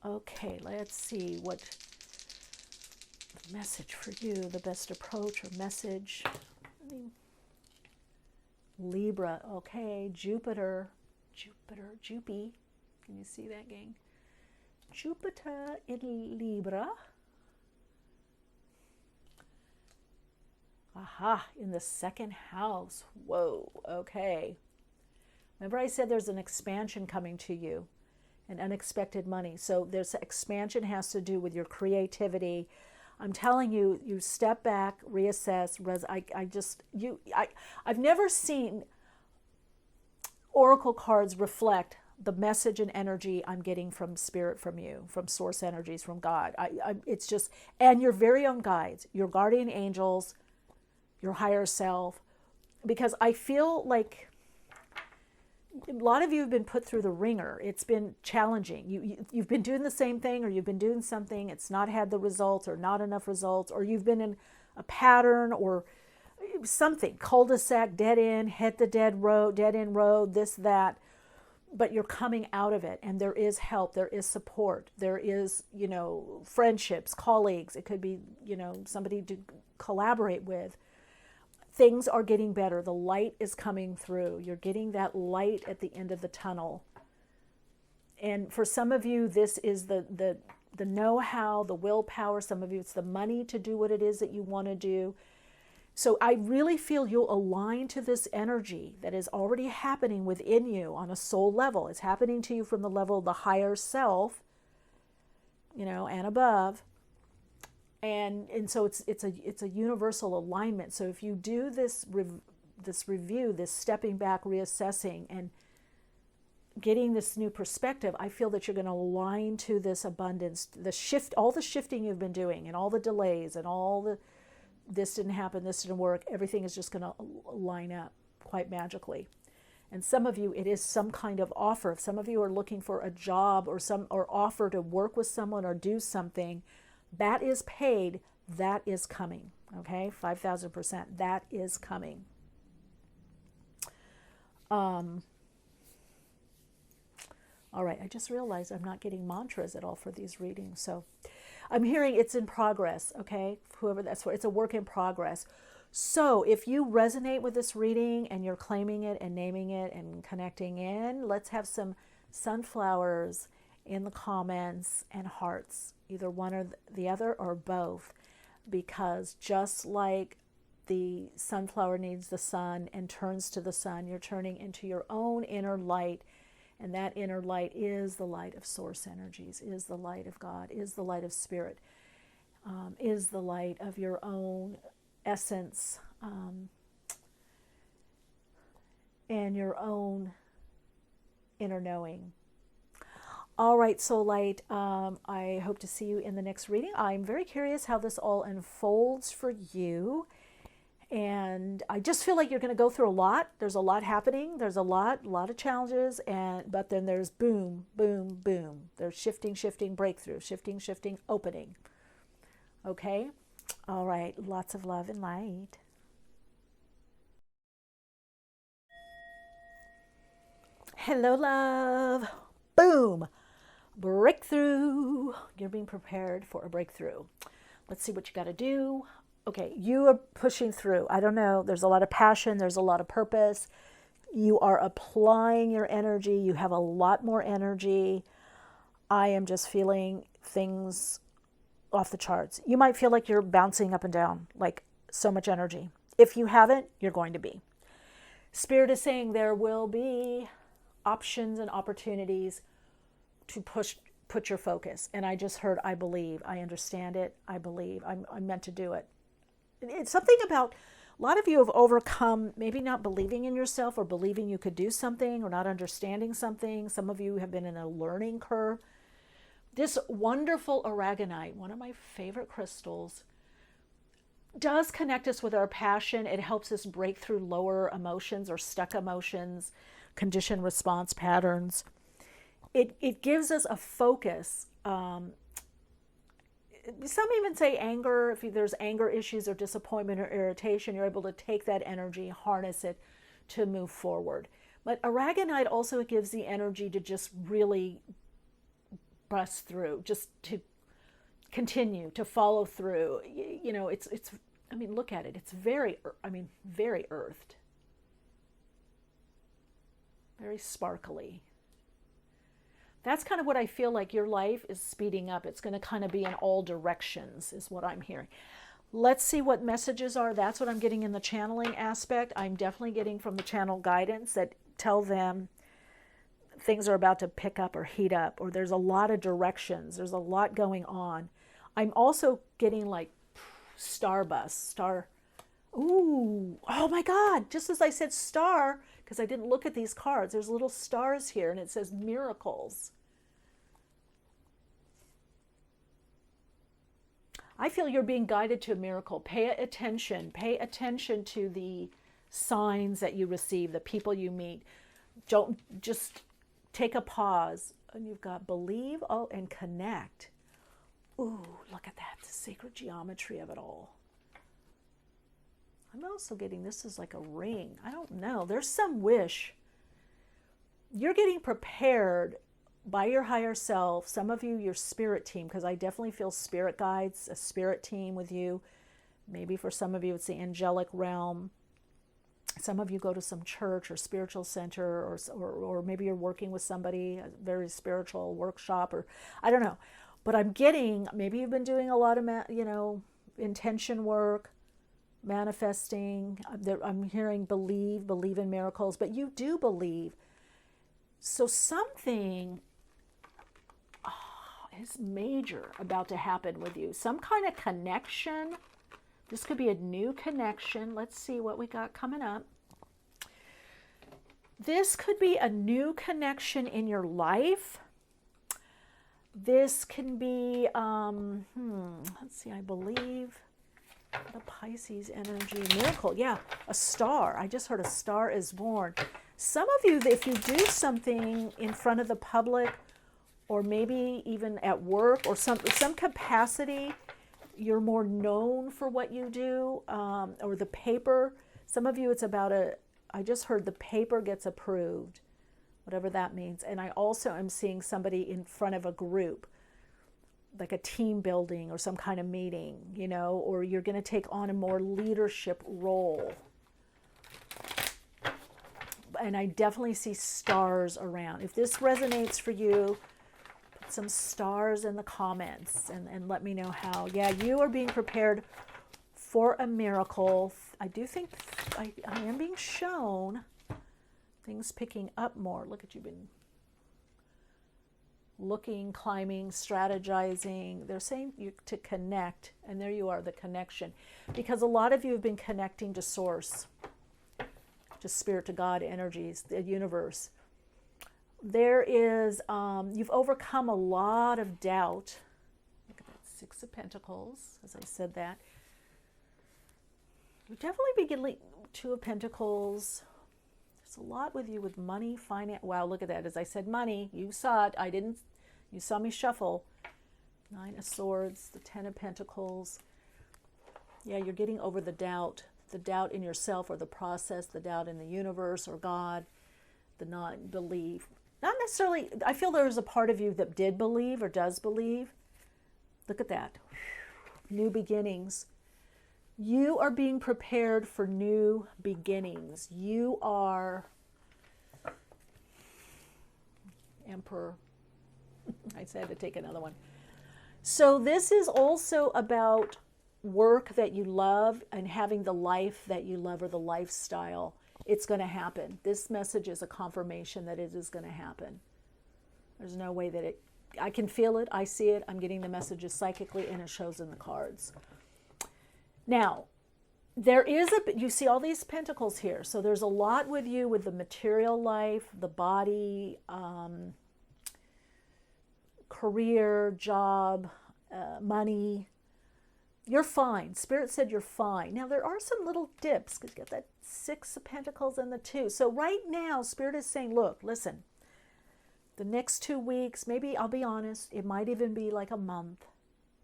Okay, let's see what the message for you, the best approach or message. Libra, okay, Jupiter, Jupy. Can you see that, gang? Jupiter in Libra. Aha, in the second house. Whoa, okay. Remember I said there's an expansion coming to you, and unexpected money. So there's expansion has to do with your creativity. I'm telling you, you step back, reassess. I've never seen oracle cards reflect the message and energy I'm getting from Spirit, from you, from source energies, from God. It's just, and your very own guides, your guardian angels, your higher self, because I feel like a lot of you have been put through the ringer. It's been challenging. You've been doing the same thing, or you've been doing something, it's not had the results, or not enough results, or you've been in a pattern or something, cul-de-sac, dead end, hit the dead end road, this, that, but you're coming out of it, and there is help, there is support, there is, friendships, colleagues, it could be, somebody to collaborate with. Things are getting better. The light is coming through. You're getting that light at the end of the tunnel. And for some of you, this is the know-how, the willpower. Some of you, it's the money to do what it is that you want to do. So I really feel you'll align to this energy that is already happening within you on a soul level. It's happening to you from the level of the higher self, and above. And so it's a universal alignment. So if you do this review, this stepping back, reassessing, and getting this new perspective, I feel that you're going to align to this abundance, the shift, all the shifting you've been doing, and all the delays, and all the this didn't happen, this didn't work. Everything is just going to line up quite magically. And some of you, it is some kind of offer. If some of you are looking for a job or offer to work with someone or do something, that is paid, that is coming, okay? 5,000%, that is coming. All right, I just realized I'm not getting mantras at all for these readings. So I'm hearing it's in progress, okay? Whoever that's for, it's a work in progress. So if you resonate with this reading and you're claiming it and naming it and connecting in, let's have some sunflowers in the comments and hearts, either one or the other or both, because just like the sunflower needs the sun and turns to the sun, you're turning into your own inner light, and that inner light is the light of source energies, is the light of God, is the light of spirit, is the light of your own essence, and your own inner knowing. All right, soul light, I hope to see you in the next reading. I'm very curious how this all unfolds for you. And I just feel like you're going to go through a lot. There's a lot happening. There's a lot of challenges. But then there's boom, boom, boom. There's shifting, breakthrough, shifting, opening. Okay? All right. Lots of love and light. Hello, love. Boom. Breakthrough. You're being prepared for a breakthrough. Let's see what you got to do. Okay, you are pushing through. I don't know. There's a lot of passion. There's a lot of purpose. You are applying your energy. You have a lot more energy. I am just feeling things off the charts. You might feel like you're bouncing up and down, like so much energy. If you haven't, you're going to be. Spirit is saying there will be options and opportunities to put your focus. And I just heard, I believe, I understand it, I believe, I'm meant to do it. It's something about, a lot of you have overcome maybe not believing in yourself or believing you could do something or not understanding something. Some of you have been in a learning curve. This wonderful Aragonite, one of my favorite crystals, does connect us with our passion. It helps us break through lower emotions or stuck emotions, conditioned response patterns. It gives us a focus. Some even say anger. If there's anger issues or disappointment or irritation, you're able to take that energy, harness it to move forward. But Aragonite also gives the energy to just really bust through, just to continue, to follow through. You know, it's I mean, look at it. It's very earthed. Very sparkly. That's kind of what I feel like your life is speeding up. It's going to kind of be in all directions is what I'm hearing. Let's see what messages are. That's what I'm getting in the channeling aspect. I'm definitely getting from the channel guidance that tell them things are about to pick up or heat up, or there's a lot of directions. There's a lot going on. I'm also getting like Ooh, oh my God, just as I said star, because I didn't look at these cards, there's little stars here and it says miracles. I feel you're being guided to a miracle. Pay attention to the signs that you receive, the people you meet. Don't just take a pause. And you've got believe, and connect. Ooh, look at that, the sacred geometry of it all. I'm also getting this is like a ring. I don't know. There's some wish. You're getting prepared by your higher self. Some of you, your spirit team, because I definitely feel spirit guides, a spirit team with you. Maybe for some of you, it's the angelic realm. Some of you go to some church or spiritual center, or maybe you're working with somebody, a very spiritual workshop, or I don't know. But I'm getting, maybe you've been doing a lot of, intention work, manifesting. I'm hearing believe in miracles, but you do believe. So something is major about to happen with you. Some kind of connection. This could be a new connection. Let's see what we got coming up. This could be a new connection in your life. This can be, let's see, I believe the Pisces energy miracle. Yeah, a star. I just heard a star is born. Some of you, if you do something in front of the public, or maybe even at work, or some capacity, you're more known for what you do, or the paper. Some of you, it's about I just heard the paper gets approved, whatever that means. And I also am seeing somebody in front of a group. like a team building or some kind of meeting, you know, or you're going to take on a more leadership role. And I definitely see stars around. If this resonates for you, put some stars in the comments and let me know how. Yeah, you are being prepared for a miracle. I do think I am being shown things picking up more. Look at you, been looking, climbing, strategizing. They're saying you to connect, and there you are, the connection. Because a lot of you have been connecting to source, to spirit, to God energies, the universe. There is, you've overcome a lot of doubt. Look at that, Six of Pentacles, as I said that. You definitely be getting Two of Pentacles. There's a lot with you with money, finance. Wow, look at that. As I said, money. You saw it. I didn't. You saw me shuffle. Nine of Swords, the Ten of Pentacles. Yeah, you're getting over the doubt in yourself or the process, the doubt in the universe or God, the not belief. Not necessarily, I feel there's a part of you that did believe or does believe. Look at that. New beginnings. You are being prepared for new beginnings. You are Emperor. I said to take another one. So this is also about work that you love and having the life that you love or the lifestyle. It's going to happen. This message is a confirmation that it is going to happen. There's no way that I can feel it. I see it. I'm getting the messages psychically and it shows in the cards. Now, you see all these pentacles here. So there's a lot with you with the material life, the body, career, job, money. You're fine. Spirit said you're fine. Now, there are some little dips because you got that Six of Pentacles and the Two. So right now, Spirit is saying, look, listen, the next 2 weeks, maybe I'll be honest, it might even be like a month.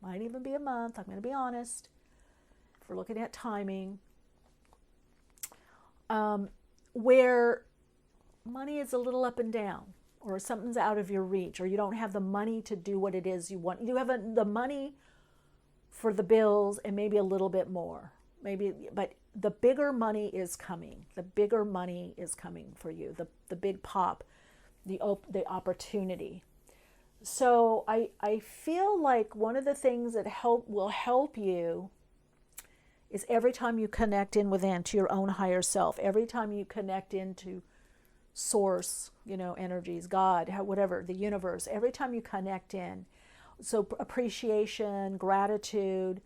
Might even be a month. I'm going to be honest. If we're looking at timing, where money is a little up and down, or something's out of your reach, or you don't have the money to do what it is you want. You have the money for the bills and maybe a little bit more. Maybe, but the bigger money is coming. The bigger money is coming for you. The big pop, the opportunity. So I feel like one of the things that will help you is every time you connect in within to your own higher self, every time you connect into source, energies, God, whatever, the universe, every time you connect in. So appreciation, gratitude,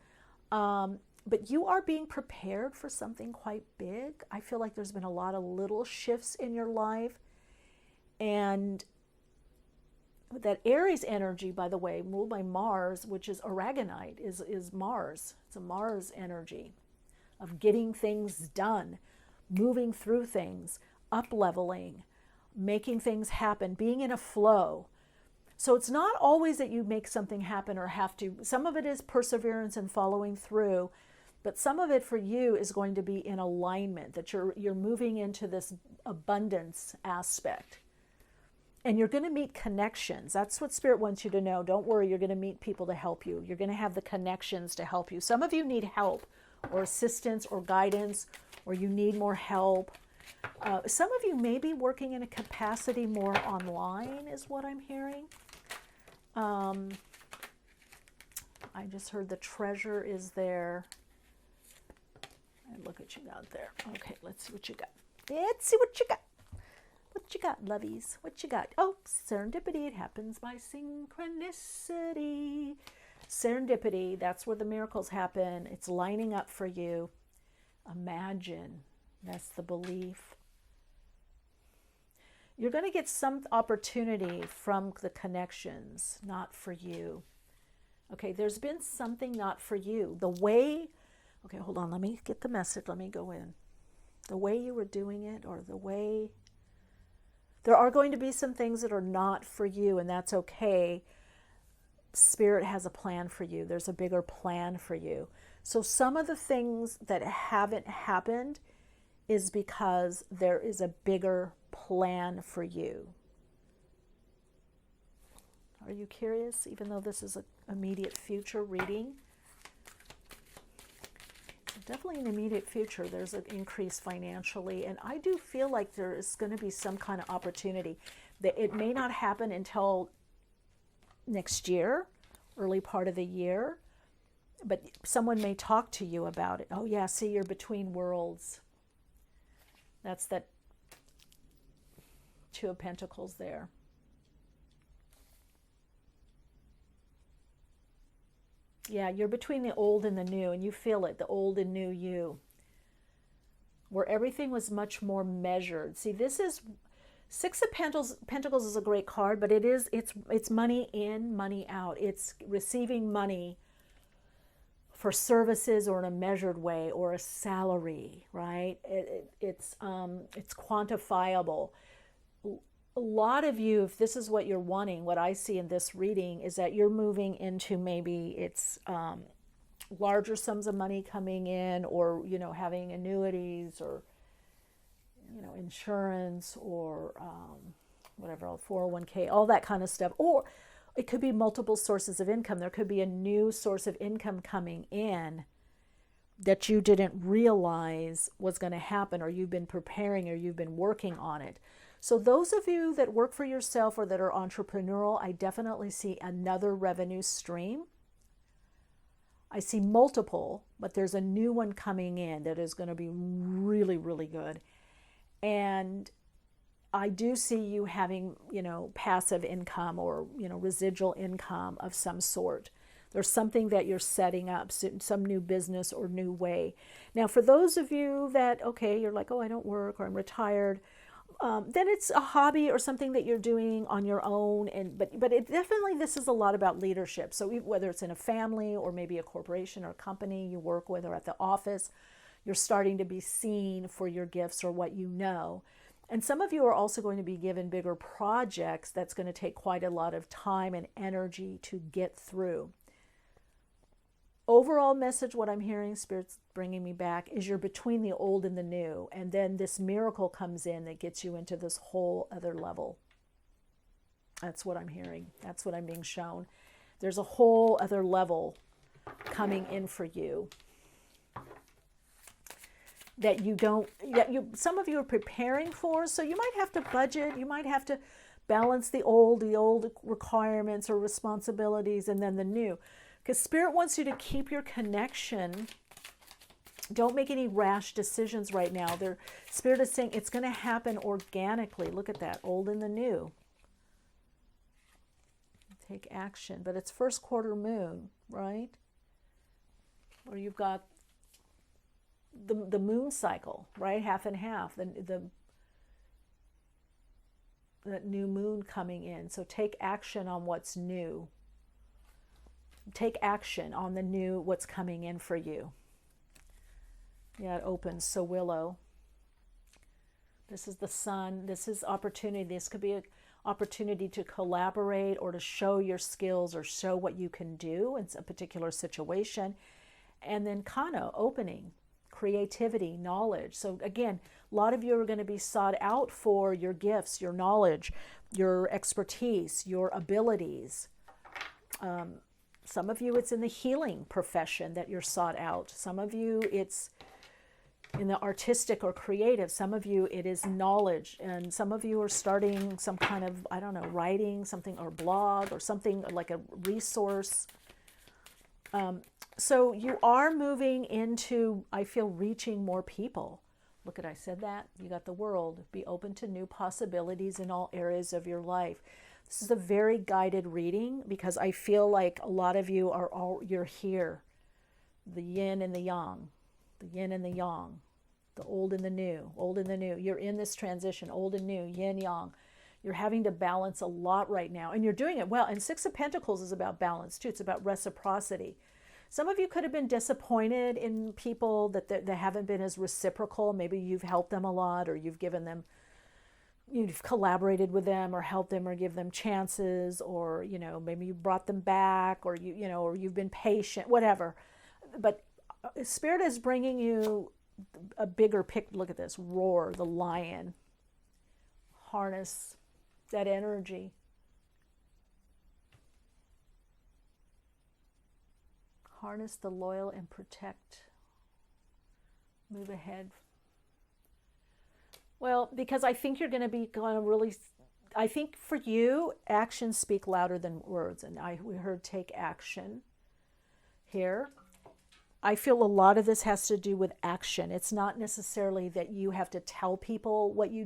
but you are being prepared for something quite big. I feel like there's been a lot of little shifts in your life. And that Aries energy, by the way, ruled by Mars, which is Aragonite, is Mars. It's a Mars energy of getting things done, moving through things, up-leveling, making things happen, being in a flow. So it's not always that you make something happen or have to. Some of it is perseverance and following through, but some of it for you is going to be in alignment, that you're moving into this abundance aspect. And you're going to meet connections. That's what Spirit wants you to know. Don't worry, you're going to meet people to help you. You're going to have the connections to help you. Some of you need help or assistance or guidance, or you need more help. Some of you may be working in a capacity more online, is what I'm hearing. I just heard the treasure is there. And look what you got there. Okay, let's see what you got. Let's see what you got. What you got, lovies? What you got? Oh, serendipity. It happens by synchronicity. Serendipity, that's where the miracles happen. It's lining up for you. Imagine. That's the belief. You're going to get some opportunity from the connections, not for you. Okay, there's been something not for you. The way, okay, hold on, let me get the message. Let me go in. The way you were doing it, or the way... There are going to be some things that are not for you, and that's okay. Spirit has a plan for you. There's a bigger plan for you. So some of the things that haven't happened is because there is a bigger plan for you. Are you curious? Even though this is immediate future reading. Definitely in the immediate future, there's an increase financially, and I do feel like there is going to be some kind of opportunity. That it may not happen until next year, early part of the year, but someone may talk to you about it. Oh yeah, see, you're between worlds. That's that Two of Pentacles there. Yeah, you're between the old and the new, and you feel it, the old and new you, where everything was much more measured. See, this is Six of Pentacles is a great card, but it's money in, money out. It's receiving money for services or in a measured way, or a salary, right? It's quantifiable. A lot of you, if this is what you're wanting, what I see in this reading is that you're moving into maybe it's larger sums of money coming in, or, you know, having annuities, or, you know, insurance, or whatever, 401k, all that kind of stuff. Or it could be multiple sources of income. There could be a new source of income coming in that you didn't realize was going to happen, or you've been preparing, or you've been working on it. So those of you that work for yourself or that are entrepreneurial, I definitely see another revenue stream. I see multiple, but there's a new one coming in that is going to be really, really good. And I do see you having, you know, passive income, or, you know, residual income of some sort. There's something that you're setting up, some new business or new way. Now, for those of you that, okay, you're like, oh, I don't work, or I'm retired, then it's a hobby or something that you're doing on your own. But it definitely, this is a lot about leadership. So whether it's in a family, or maybe a corporation or a company you work with, or at the office, you're starting to be seen for your gifts or what you know. And some of you are also going to be given bigger projects that's going to take quite a lot of time and energy to get through. Overall message, what I'm hearing, Spirit's bringing me back, is you're between the old and the new. And then this miracle comes in that gets you into this whole other level. That's what I'm hearing. That's what I'm being shown. There's a whole other level coming in for you that you don't, some of you are preparing for. So you might have to budget. You might have to balance the old requirements or responsibilities, and then the new. Because Spirit wants you to keep your connection. Don't make any rash decisions right now. Spirit is saying it's going to happen organically. Look at that, old and the new. Take action. But it's first quarter moon, right? Or you've got the moon cycle, right? Half and half. The new moon coming in. So take action on what's new. Take action on the new, what's coming in for you. Yeah, it opens. So Willow. This is the sun. This is opportunity. This could be an opportunity to collaborate, or to show your skills, or show what you can do in a particular situation. And then Kano, opening, creativity, knowledge. So again, a lot of you are going to be sought out for your gifts, your knowledge, your expertise, your abilities. Some of you, it's in the healing profession that you're sought out. Some of you, it's in the artistic or creative. Some of you, it is knowledge. And some of you are starting some kind of, I don't know, writing something, or blog, or something like a resource. So you are moving into, I feel, reaching more people. Look at, I said that. You got the world. Be open to new possibilities in all areas of your life. This is a very guided reading, because I feel like a lot of you you're here. The yin and the yang. The yin and the yang. The old and the new. Old and the new. You're in this transition, old and new, yin, yang. You're having to balance a lot right now, and you're doing it well. And Six of Pentacles is about balance too. It's about reciprocity. Some of you could have been disappointed in people that haven't been as reciprocal. Maybe you've helped them a lot, or you've given them, you've collaborated with them, or helped them, or give them chances, or, you know, maybe you brought them back, or or you've been patient, whatever. But Spirit is bringing you a bigger picture. Look at this, roar, the lion. Harness that energy. Harness the loyal and protect. Move ahead. Well, because I think you're going to really, I think for you, actions speak louder than words. And we heard take action here. I feel a lot of this has to do with action. It's not necessarily that you have to tell people what you're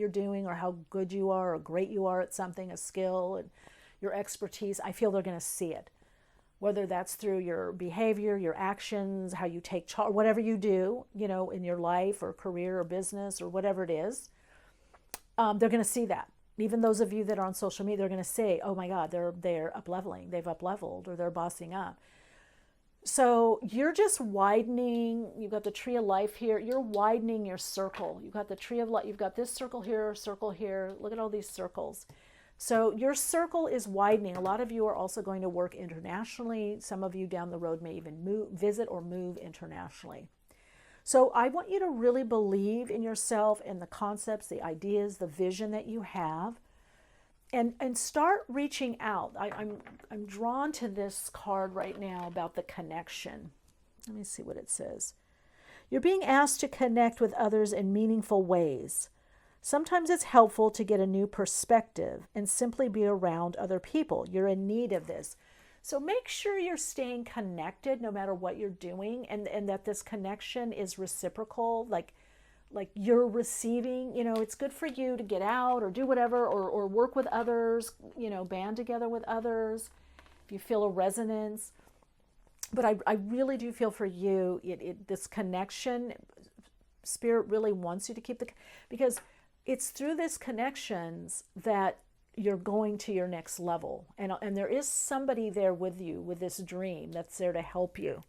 doing, or how good you are or great you are at something, a skill and your expertise. I feel they're going to see it, whether that's through your behavior, your actions, how you take charge, whatever you do, in your life or career or business or whatever it is. They're going to see that. Even those of you that are on social media, they're going to say, "Oh my God, they're up-leveling. They've up-leveled, or they're bossing up." So you're just widening. You've got the tree of life here. You're widening your circle. You've got the tree of life. You've got this circle here, circle here. Look at all these circles. So your circle is widening. A lot of you are also going to work internationally. Some of you down the road may even visit or move internationally. So I want you to really believe in yourself and the concepts, the ideas, the vision that you have. And start reaching out. I'm drawn to this card right now about the connection. Let me see what it says. You're being asked to connect with others in meaningful ways. Sometimes it's helpful to get a new perspective and simply be around other people. You're in need of this. So make sure you're staying connected no matter what you're doing, and that this connection is reciprocal, like you're receiving. It's good for you to get out or do whatever, or work with others, band together with others if you feel a resonance. But I really do feel for you, this connection, Spirit really wants you to keep because it's through this connections that you're going to your next level. And there is somebody there with you with this dream that's there to help you.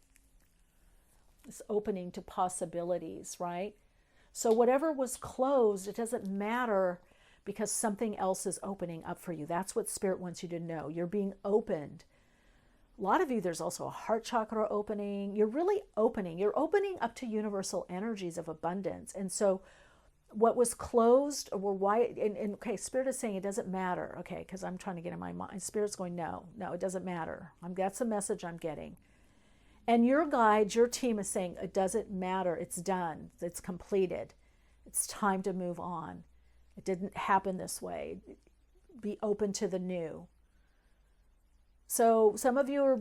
This opening to possibilities, right? So whatever was closed, it doesn't matter, because something else is opening up for you. That's what Spirit wants you to know. You're being opened. A lot of you, there's also a heart chakra opening. You're really opening. You're opening up to universal energies of abundance. And so what was closed, or why, and okay, Spirit is saying it doesn't matter, okay, because I'm trying to get in my mind. Spirit's going, no, it doesn't matter. That's the message I'm getting. And your guides, your team is saying, it doesn't matter. It's done. It's completed. It's time to move on. It didn't happen this way. Be open to the new. So some of you are,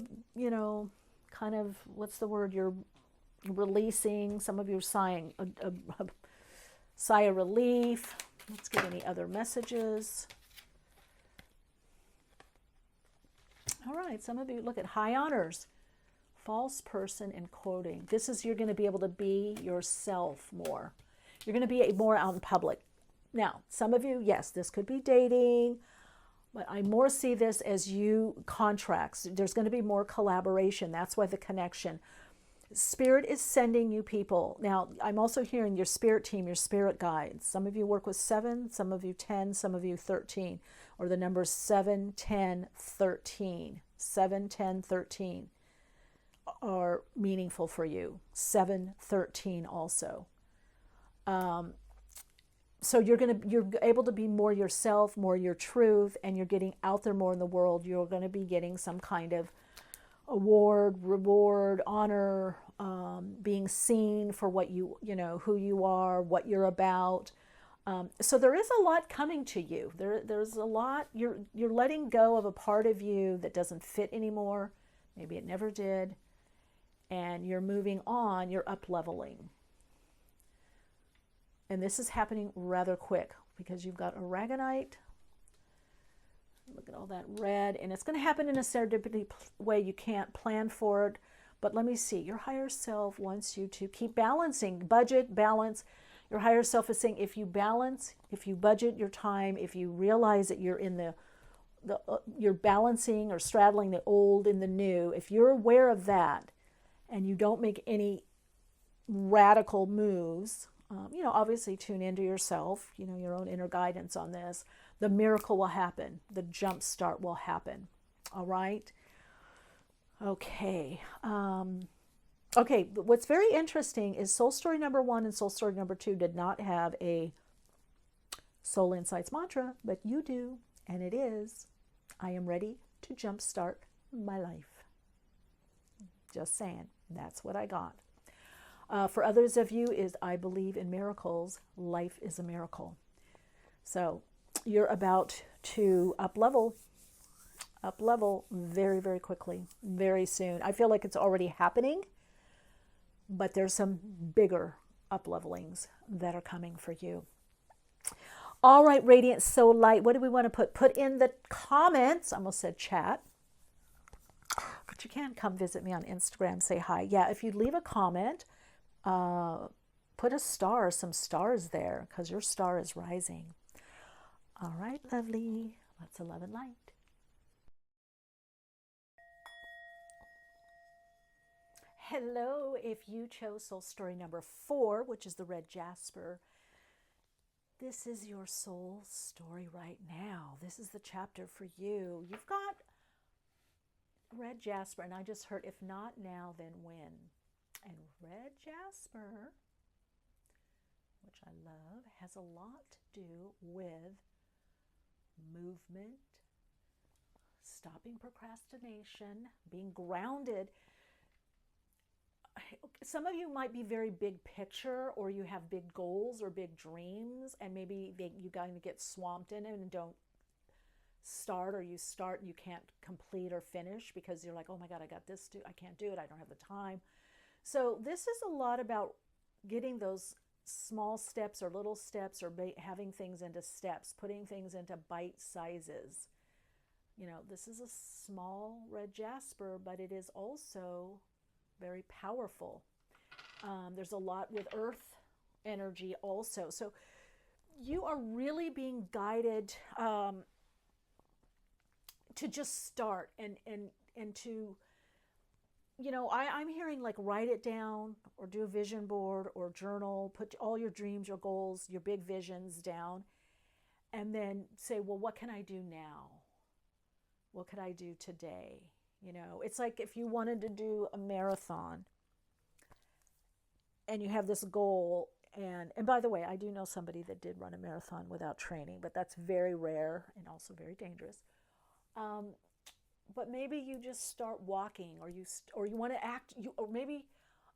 kind of, what's the word? You're releasing. Some of you are sighing a sigh of relief. Let's get any other messages. All right, some of you, look at high honors. False person and quoting. This is, you're going to be able to be yourself more. You're going to be more out in public. Now, some of you, yes, this could be dating, but I more see this as you contracts. There's going to be more collaboration. That's why the connection. Spirit is sending you people. Now, I'm also hearing your spirit team, your spirit guides. Some of you work with 7, some of you 10, some of you 13, or the numbers 7, 10, 13. 7, 10, 13 are meaningful for you. 7, 13 also. So you're able to be more yourself, more your truth, and you're getting out there more in the world. You're going to be getting some kind of award, reward, honor, being seen for what who you are, what you're about. So there is a lot coming to you. There's a lot. You're letting go of a part of you that doesn't fit anymore. Maybe it never did. And you're moving on. You're up-leveling. And this is happening rather quick because you've got Aragonite. Look at all that red. And it's going to happen in a serendipity way. You can't plan for it. But let me see. Your higher self wants you to keep balancing. Budget, balance. Your higher self is saying if you balance, if you budget your time, if you realize that you're in you're balancing or straddling the old and the new, if you're aware of that and you don't make any radical moves, obviously tune into yourself, your own inner guidance on this. The miracle will happen. The jump start will happen. All right? Okay. Okay, but what's very interesting is Soul Story number 1 and Soul Story number 2 did not have a Soul Insights mantra, but you do, and it is, I am ready to jumpstart my life. Just saying. That's what I got. For others of you is I believe in miracles. Life is a miracle. So you're about to up level very, very quickly, very soon. I feel like it's already happening, but there's some bigger up levelings that are coming for you. All right, Radiant Soul Light, what do we want to put? Put in the comments. I almost said chat. But you can come visit me on Instagram, say hi. Yeah, if you leave a comment, put a star, some stars there, because your star is rising. All right, lovely. Let's love and light. Hello, if you chose soul story number 4, which is the red Jasper, this is your soul story right now. This is the chapter for you. You've got red Jasper, and I just heard, if not now, then when? And red Jasper, which I love, has a lot to do with movement, stopping procrastination, being grounded. Some of you might be very big picture, or you have big goals or big dreams, and maybe you kind of get swamped in it and don't start, or you start and you can't complete or finish because you're like, oh my God, I got this to, I can't do it, I don't have the time. So this is a lot about getting those small steps or little steps, or having things into steps, putting things into bite sizes. You know, this is a small red Jasper, but it is also very powerful. There's a lot with earth energy also. So you are really being guided to just start and to, you know, I'm hearing like write it down, or do a vision board or journal, put all your dreams, your goals, your big visions down, and then say, well, what can I do now? What could I do today? You know, it's like if you wanted to do a marathon and you have this goal, and by the way, I do know somebody that did run a marathon without training, but that's very rare and also very dangerous. But maybe you just start walking, or you want to act, or maybe,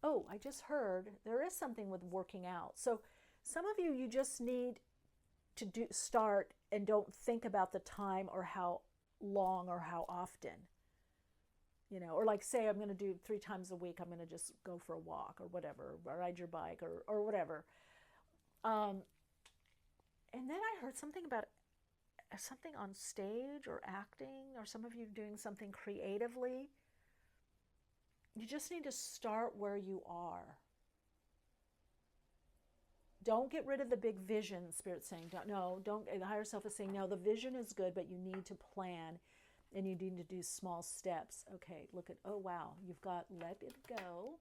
oh, I just heard there is something with working out. So some of you just need to start and don't think about the time or how long or how often. You know, or like say I'm going to do 3 times a week, I'm going to just go for a walk or whatever, or ride your bike or whatever. And then I heard something about something on stage or acting, or some of you doing something creatively. You just need to start where you are. Don't get rid of the big vision, Spirit's saying. Don't, the higher self is saying, no, the vision is good, but you need to plan. And you need to do small steps. Okay, look at, oh wow, you've got let it go.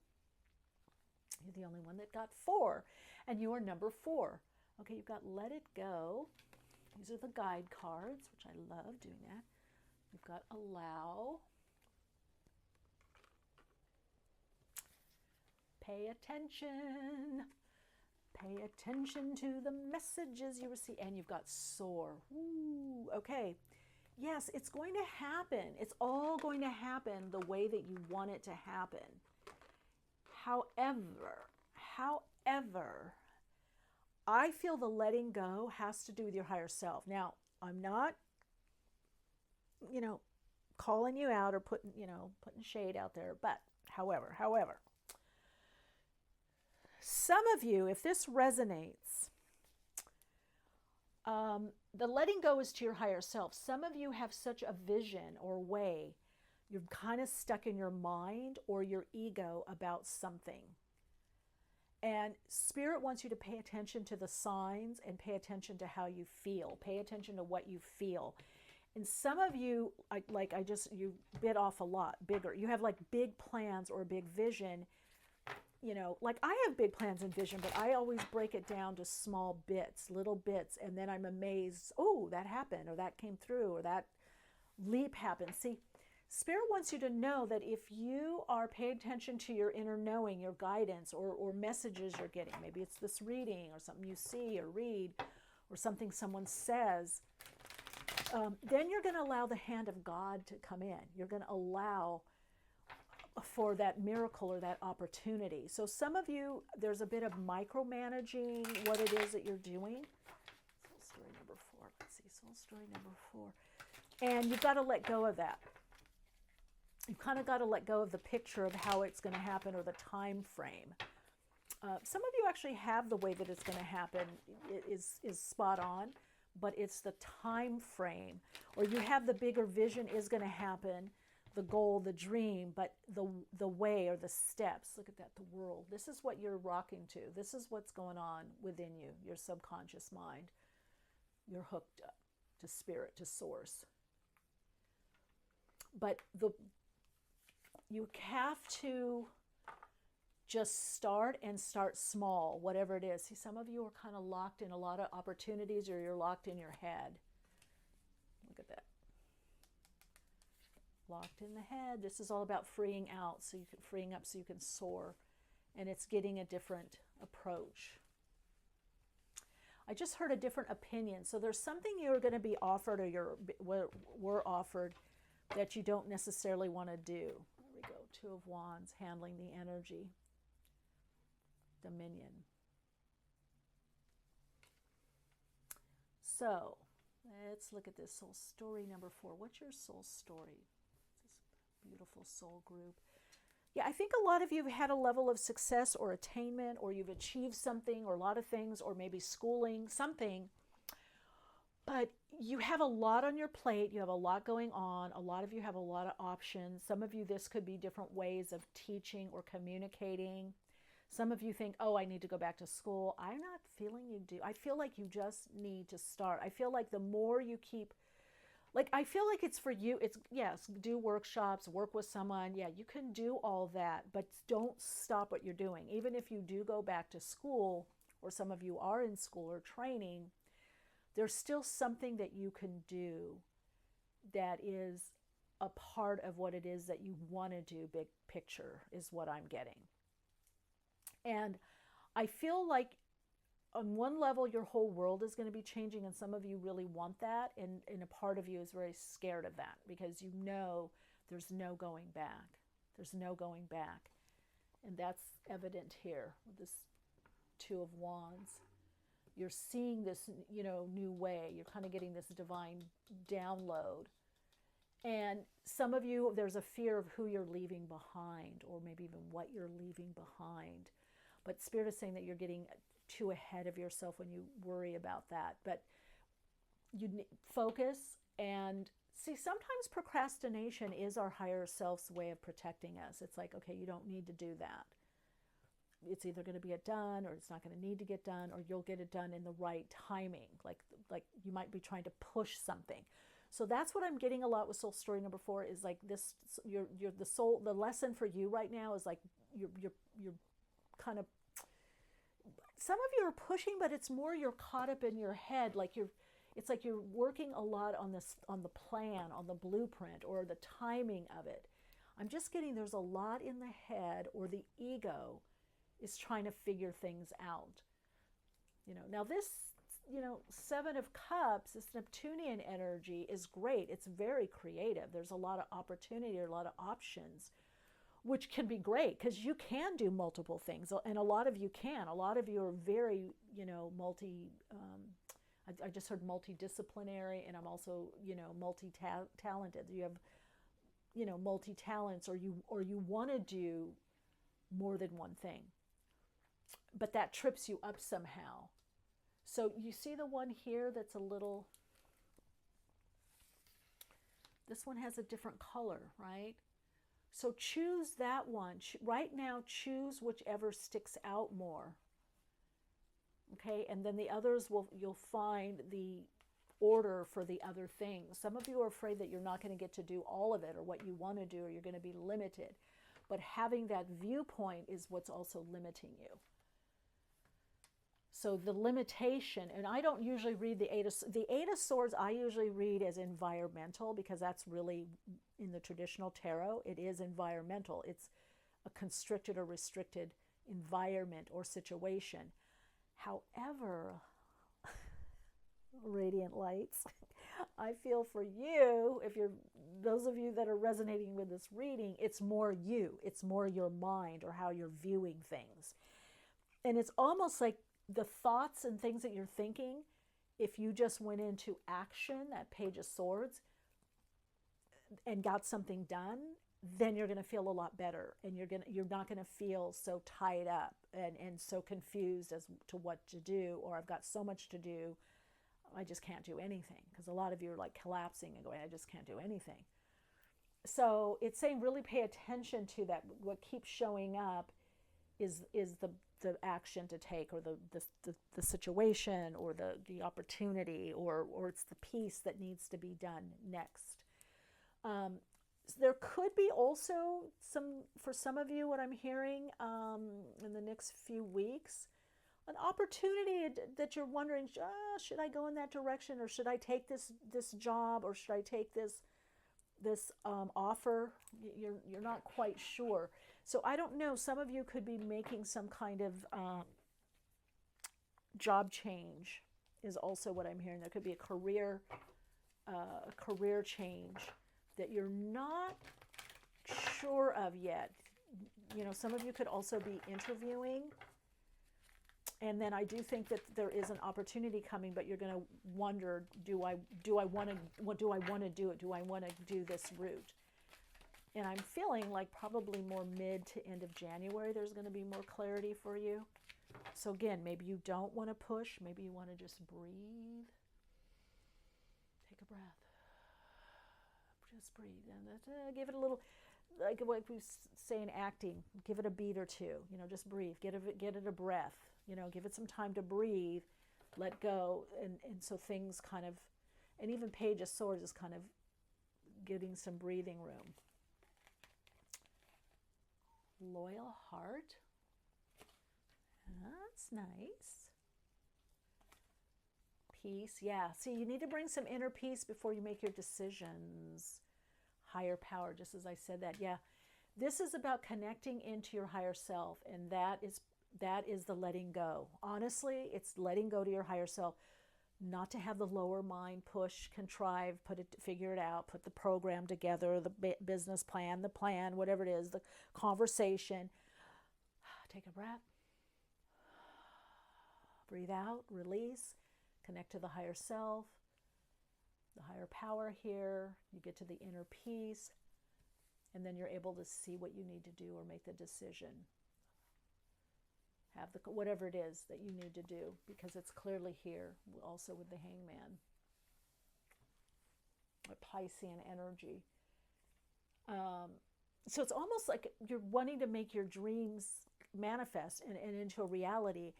You're the only one that got 4. And you are number 4. Okay, you've got let it go. These are the guide cards, which I love doing that. You've got allow. Pay attention. Pay attention to the messages you receive. And you've got soar. Ooh, okay. Yes, it's going to happen. It's all going to happen the way that you want it to happen. However, I feel the letting go has to do with your higher self. Now, I'm not, you know, calling you out or putting shade out there, but however, some of you, if this resonates, the letting go is to your higher self. Some of you have such a vision or way. You're kind of stuck in your mind or your ego about something. And Spirit wants you to pay attention to the signs and pay attention to how you feel. Pay attention to what you feel. And some of you, you bit off a lot bigger. You have like big plans or a big vision. You know, like I have big plans and vision, but I always break it down to small bits, little bits, and then I'm amazed, oh, that happened, or that came through, or that leap happened. See, Spirit wants you to know that if you are paying attention to your inner knowing, your guidance, or messages you're getting, maybe it's this reading or something you see or read, or something someone says, then you're going to allow the hand of God to come in. You're going to allow for that miracle or that opportunity. So some of you, there's a bit of micromanaging what it is that you're doing. Soul story number 4. Let's see, soul story number 4. And you've got to let go of that. You've kind of got to let go of the picture of how it's going to happen or the time frame. Some of you actually have the way that it's going to happen is spot on, but it's the time frame, or you have the bigger vision is going to happen, the goal, the dream, but the way or the steps. Look at that, the world. This is what you're rocking to. This is what's going on within you, your subconscious mind. You're hooked up to spirit, to source. But you have to just start small, whatever it is. See, some of you are kind of locked in a lot of opportunities, or you're locked in your head. Look at that. Locked in the head. This is all about freeing out, freeing up so you can soar. And it's getting a different approach. I just heard a different opinion. So there's something you're going to be offered, or were offered, that you don't necessarily want to do. There we go. 2 of Wands, handling the energy. Dominion. So let's look at this soul story number 4. What's your soul story? This beautiful soul group. Yeah, I think a lot of you have had a level of success or attainment, or you've achieved something, or a lot of things, or maybe schooling, something. But you have a lot on your plate. You have a lot going on. A lot of you have a lot of options. Some of you, this could be different ways of teaching or communicating. Some of you think, oh, I need to go back to school. I'm not feeling you do. I feel like you just need to start. I feel like the more you keep, I feel like it's for you. It's, yes, do workshops, work with someone. Yeah, you can do all that, but don't stop what you're doing. Even if you do go back to school, or some of you are in school or training, there's still something that you can do that is a part of what it is that you want to do. Big picture is what I'm getting. And I feel like on one level, your whole world is going to be changing, and some of you really want that, and a part of you is very scared of that, because you know there's no going back. There's no going back. And that's evident here with this 2 of Wands. You're seeing this, new way. You're kind of getting this divine download. And some of you, there's a fear of who you're leaving behind, or maybe even what you're leaving behind. But Spirit is saying that you're getting too ahead of yourself when you worry about that. But you focus and see, sometimes procrastination is our higher self's way of protecting us. It's like, okay, you don't need to do that. It's either going to get done, or it's not going to need to get done, or you'll get it done in the right timing. Like you might be trying to push something. So that's what I'm getting a lot with soul story number 4 is like this. You're the soul. The lesson for you right now is like you're kind of. Some of you are pushing, but it's more you're caught up in your head. It's like you're working a lot on the plan, on the blueprint, or the timing of it. I'm just getting there's a lot in the head, or the ego is trying to figure things out. Now this, 7 of Cups, this Neptunian energy is great. It's very creative. There's a lot of opportunity, or a lot of options, which can be great because you can do multiple things. And a lot of you can. A lot of you are very, I just heard multidisciplinary, and I'm also, multi-talented. You have, multi-talents, or you want to do more than one thing. But that trips you up somehow. So you see the one here that's a little, this one has a different color, right? So choose that one. Right now, choose whichever sticks out more. Okay, and then the others you'll find the order for the other things. Some of you are afraid that you're not going to get to do all of it, or what you want to do, or you're going to be limited. But having that viewpoint is what's also limiting you. So the limitation, and I don't usually read the Eight of Swords, I usually read as environmental, because that's really, in the traditional tarot, it is environmental. It's a constricted or restricted environment or situation. However, radiant lights. I feel for you, if you're those of you that are resonating with this reading, it's more you. It's more your mind or how you're viewing things. And it's almost like the thoughts and things that you're thinking, if you just went into action, that Page of Swords, and got something done, then you're going to feel a lot better, and you're not going to feel so tied up and so confused as to what to do, or I've got so much to do, I just can't do anything. Because a lot of you are like collapsing and going, I just can't do anything. So it's saying really pay attention to that. What keeps showing up is the action to take, or the situation, or the opportunity, or it's the piece that needs to be done next. There could be also for some of you, what I'm hearing in the next few weeks, an opportunity that you're wondering, should I go in that direction, or should I take this job, or should I take this offer? You're not quite sure. So I don't know. Some of you could be making some kind of job change. Is also what I'm hearing. There could be a career change that you're not sure of yet. Some of you could also be interviewing. And then I do think that there is an opportunity coming, but you're going to wonder, do I want to do it? Do I want to do this route? And I'm feeling like probably more mid to end of January, there's going to be more clarity for you. So again, maybe you don't want to push. Maybe you want to just breathe. Take a breath. Just breathe, and give it a little, like what we say in acting, give it a beat or two. Just breathe. Get it a breath. Give it some time to breathe, let go, and so things kind of, and even Page of Swords is kind of getting some breathing room. Loyal heart. That's nice. Peace, yeah. See, you need to bring some inner peace before you make your decisions. Higher power, just as I said that. Yeah, this is about connecting into your higher self, and that is the letting go. Honestly, it's letting go to your higher self, not to have the lower mind push, contrive, figure it out, put the program together, the business plan, whatever it is, the conversation. Take a breath. Breathe out, release. Connect to the higher self, the higher power here. You get to the inner peace, and then you're able to see what you need to do or make the decision. Have whatever it is that you need to do, because it's clearly here, also with the Hangman. A Piscean energy. So it's almost like you're wanting to make your dreams manifest and into a reality.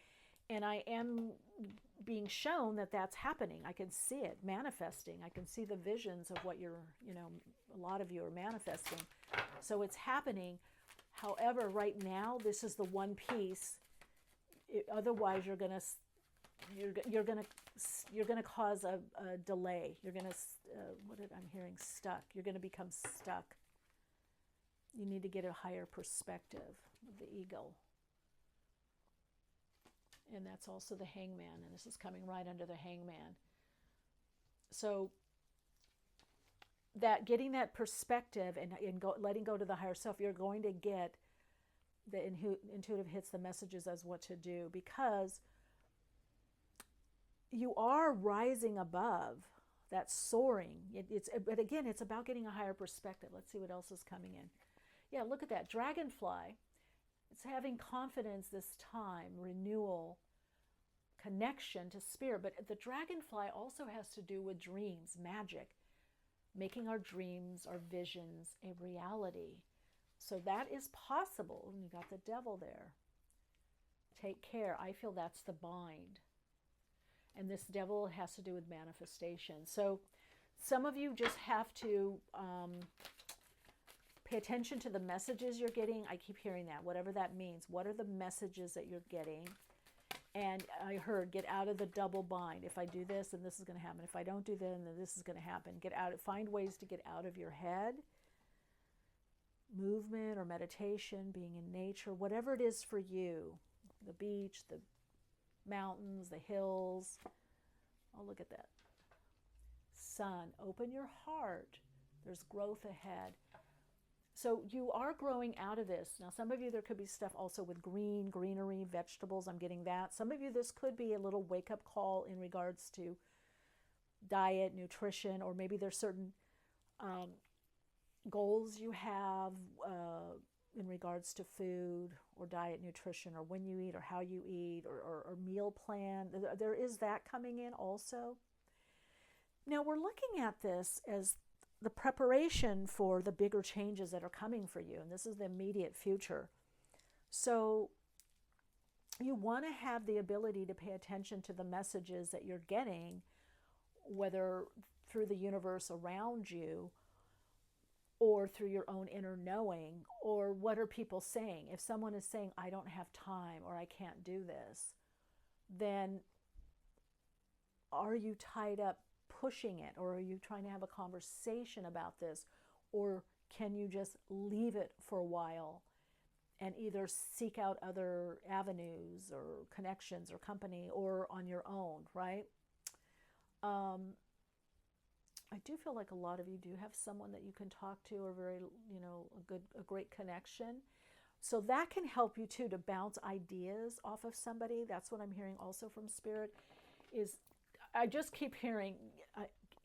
And I am being shown that that's happening. I can see it manifesting. I can see the visions of what you're, a lot of you are manifesting. So it's happening. However, right now, this is the one piece. Otherwise, you're gonna cause a delay. You're gonna I'm hearing stuck. You're gonna become stuck. You need to get a higher perspective of the ego. And that's also the Hangman, and this is coming right under the Hangman. So that getting that perspective and letting go to the higher self, you're going to get the intuitive hits, the messages as what to do, because you are rising above that soaring. But again, it's about getting a higher perspective. Let's see what else is coming in. Yeah, look at that dragonfly. It's having confidence this time, renewal, connection to spirit. But the dragonfly also has to do with dreams, magic, making our dreams, our visions a reality. So that is possible. And you got the devil there. Take care. I feel that's the bind. And this devil has to do with manifestation. So some of you just have to pay attention to the messages you're getting. I keep hearing that, whatever that means. What are the messages that you're getting? And I heard, get out of the double bind. If I do this, then this is going to happen. If I don't do this, then this is going to happen. Get out. Find ways to get out of your head. Movement or meditation, being in nature, whatever it is for you. The beach, the mountains, the hills. Oh, look at that. Sun, open your heart. There's growth ahead. So you are growing out of this. Now, some of you, there could be stuff also with greenery, vegetables. I'm getting that. Some of you, this could be a little wake-up call in regards to diet, nutrition, or maybe there's certain goals you have in regards to food or diet, nutrition, or when you eat or how you eat, or meal plan. There is that coming in also. Now, we're looking at this as the preparation for the bigger changes that are coming for you, and this is the immediate future. So you want to have the ability to pay attention to the messages that you're getting, whether through the universe around you or through your own inner knowing, or what are people saying. If someone is saying, I don't have time, or I can't do this, then are you tied up pushing it, or are you trying to have a conversation about this, or can you just leave it for a while and either seek out other avenues or connections or company, or on your own, right? I do feel like a lot of you do have someone that you can talk to, or very, a great connection. So that can help you too, to bounce ideas off of somebody. That's what I'm hearing also from Spirit, is I just keep hearing,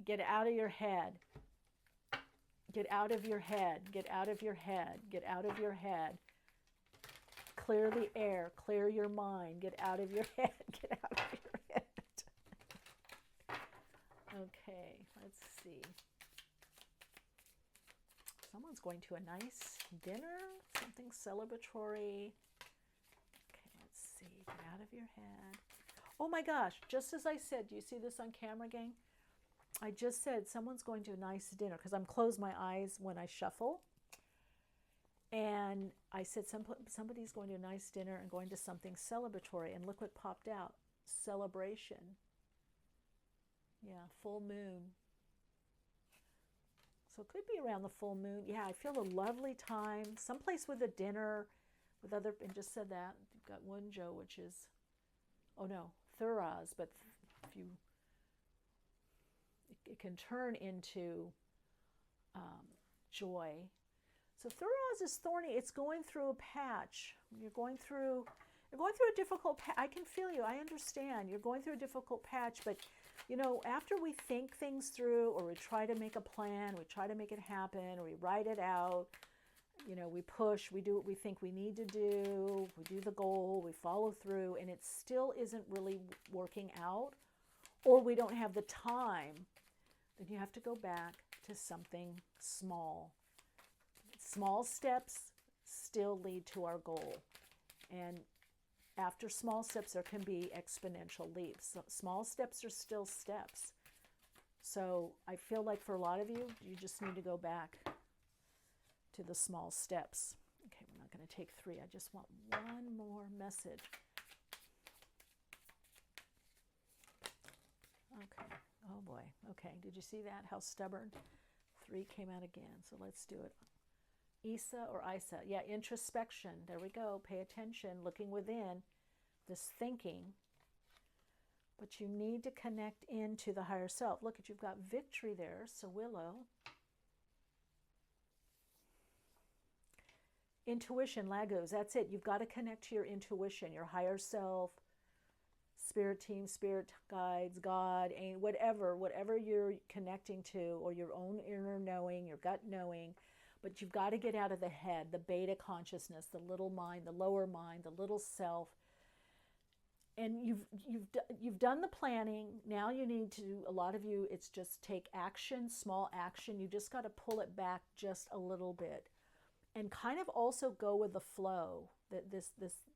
get out of your head, get out of your head, get out of your head, get out of your head, clear the air, clear your mind, get out of your head, get out of your head. Okay, let's see. Someone's going to a nice dinner, something celebratory. Okay, let's see, get out of your head. Oh my gosh, just as I said, do you see this on camera, gang? I just said someone's going to a nice dinner, because I'm closed my eyes when I shuffle. And I said somebody's going to a nice dinner and going to something celebratory. And look what popped out. Celebration. Yeah, full moon. So it could be around the full moon. Yeah, I feel a lovely time. Someplace with a dinner with other, and just said that. You've got one Joe, which is, oh no, Thuraz, but if you, it can turn into joy. So Thuraz is thorny. It's going through a patch. You're going through a difficult patch. I can feel you. I understand. You're going through a difficult patch, but after we think things through, or we try to make a plan, we try to make it happen, or we write it out, we push, we do what we think we need to do, we do the goal, we follow through, and it still isn't really working out, or we don't have the time, then you have to go back to something small. Small steps still lead to our goal. And after small steps, there can be exponential leaps. So small steps are still steps. So I feel like for a lot of you, you just need to go back to the small steps. Okay, we're not going to take 3. I just want one more message. Okay. Oh boy. Okay. Did you see that? How stubborn? 3 came out again. So let's do it. Isa or Isa. Yeah, introspection. There we go. Pay attention, looking within, this thinking. But you need to connect into the higher self. Look, you've got victory there. So Willow. Intuition, Lagos. That's it. You've got to connect to your intuition, your higher self, spirit team, spirit guides, God, whatever you're connecting to, or your own inner knowing, your gut knowing. But you've got to get out of the head, the beta consciousness, the little mind, the lower mind, the little self. And you've done the planning. Now you need to, a lot of you, it's just take action, small action. You just got to pull it back just a little bit. And kind of also go with the flow. That this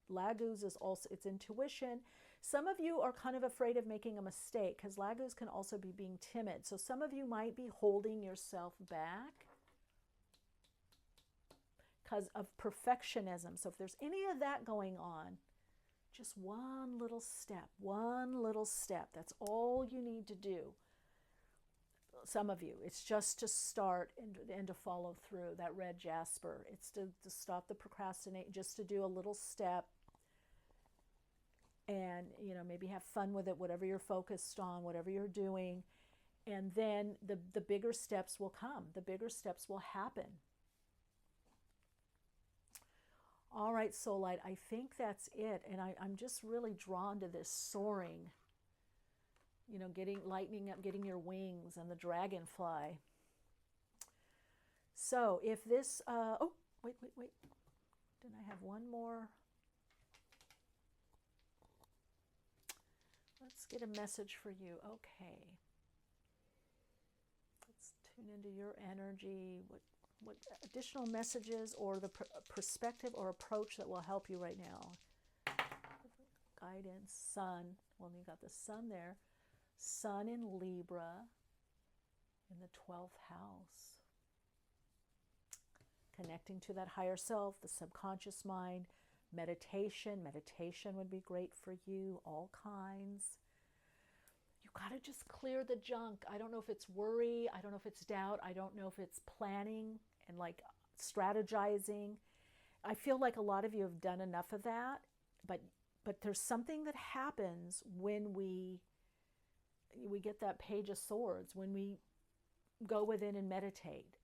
Lagos is also, it's intuition. Some of you are kind of afraid of making a mistake, because Lagos can also be being timid. So some of you might be holding yourself back because of perfectionism. So if there's any of that going on, just one little step. That's all you need to do. Some of you, it's just to start and to follow through. That red Jasper, it's to stop the procrastinate, just to do a little step and and, you know, maybe have fun with it, whatever you're focused on, whatever you're doing. And then the bigger steps will come. The bigger steps will happen. All right, Soul Light, I think that's it. And I'm just really drawn to this soaring, you know, lightening up, getting your wings, and the dragonfly. So if this, oh, wait. Didn't I have one more? Let's get a message for you. Okay. Let's tune into your energy. What additional messages or the perspective or approach that will help you right now? Guidance, sun. Well, you got the sun there. Sun in Libra in the 12th house. Connecting to that higher self, the subconscious mind. Meditation would be great for you, all kinds. You got to just clear the junk. I don't know if it's worry, I don't know if it's doubt, I don't know if it's planning and like strategizing. I feel like a lot of you have done enough of that, but there's something that happens when we get that Page of Swords, when we go within and meditate.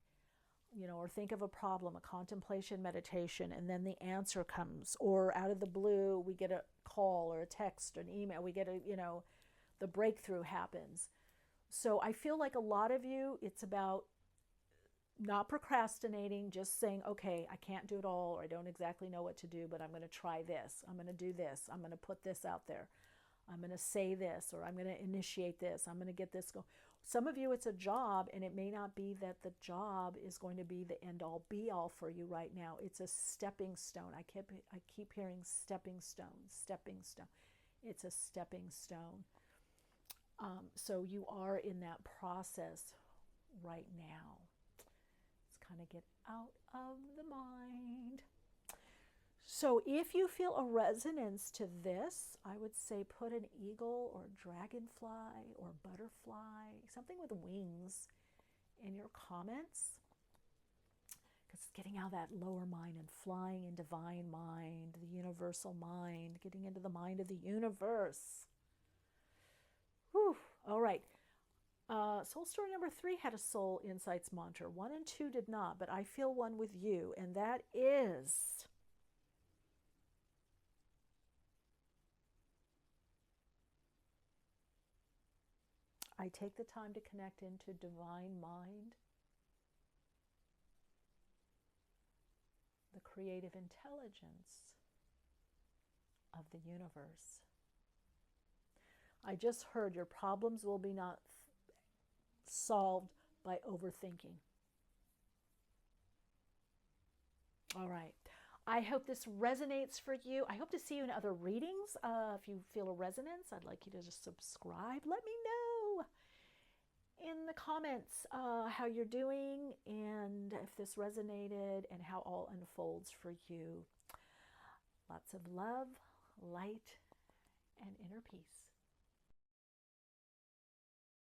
You know, or think of a problem, a contemplation meditation, and then the answer comes, or out of the blue we get a call or a text or an email, we get the breakthrough happens. So I feel like a lot of you, it's about not procrastinating, just saying, okay, I can't do it all, or I don't exactly know what to do, but I'm going to try this, I'm going to do this, I'm going to put this out there, I'm going to say this, or I'm going to initiate this, I'm going to get this going. Some of you, it's a job, and it may not be that the job is going to be the end-all, be-all for you right now. It's a stepping stone. I keep hearing stepping stone, stepping stone. It's a stepping stone. So you are in that process right now. Let's kind of get out of the mind. So if you feel a resonance to this, I would say put an eagle or dragonfly or butterfly, something with wings, in your comments. Because it's getting out of that lower mind and flying in divine mind, the universal mind, getting into the mind of the universe. Whew. All right. Soul story number 3 had a soul insights mantra. 1 and 2 did not, but I feel one with you, and that is... I take the time to connect into divine mind, the creative intelligence of the universe. I just heard your problems will be not solved by overthinking. All right. I hope this resonates for you. I hope to see you in other readings. If you feel a resonance, I'd like you to just subscribe. Let me know in the comments how you're doing and if this resonated and how all unfolds for you. Lots of love, light, and inner peace.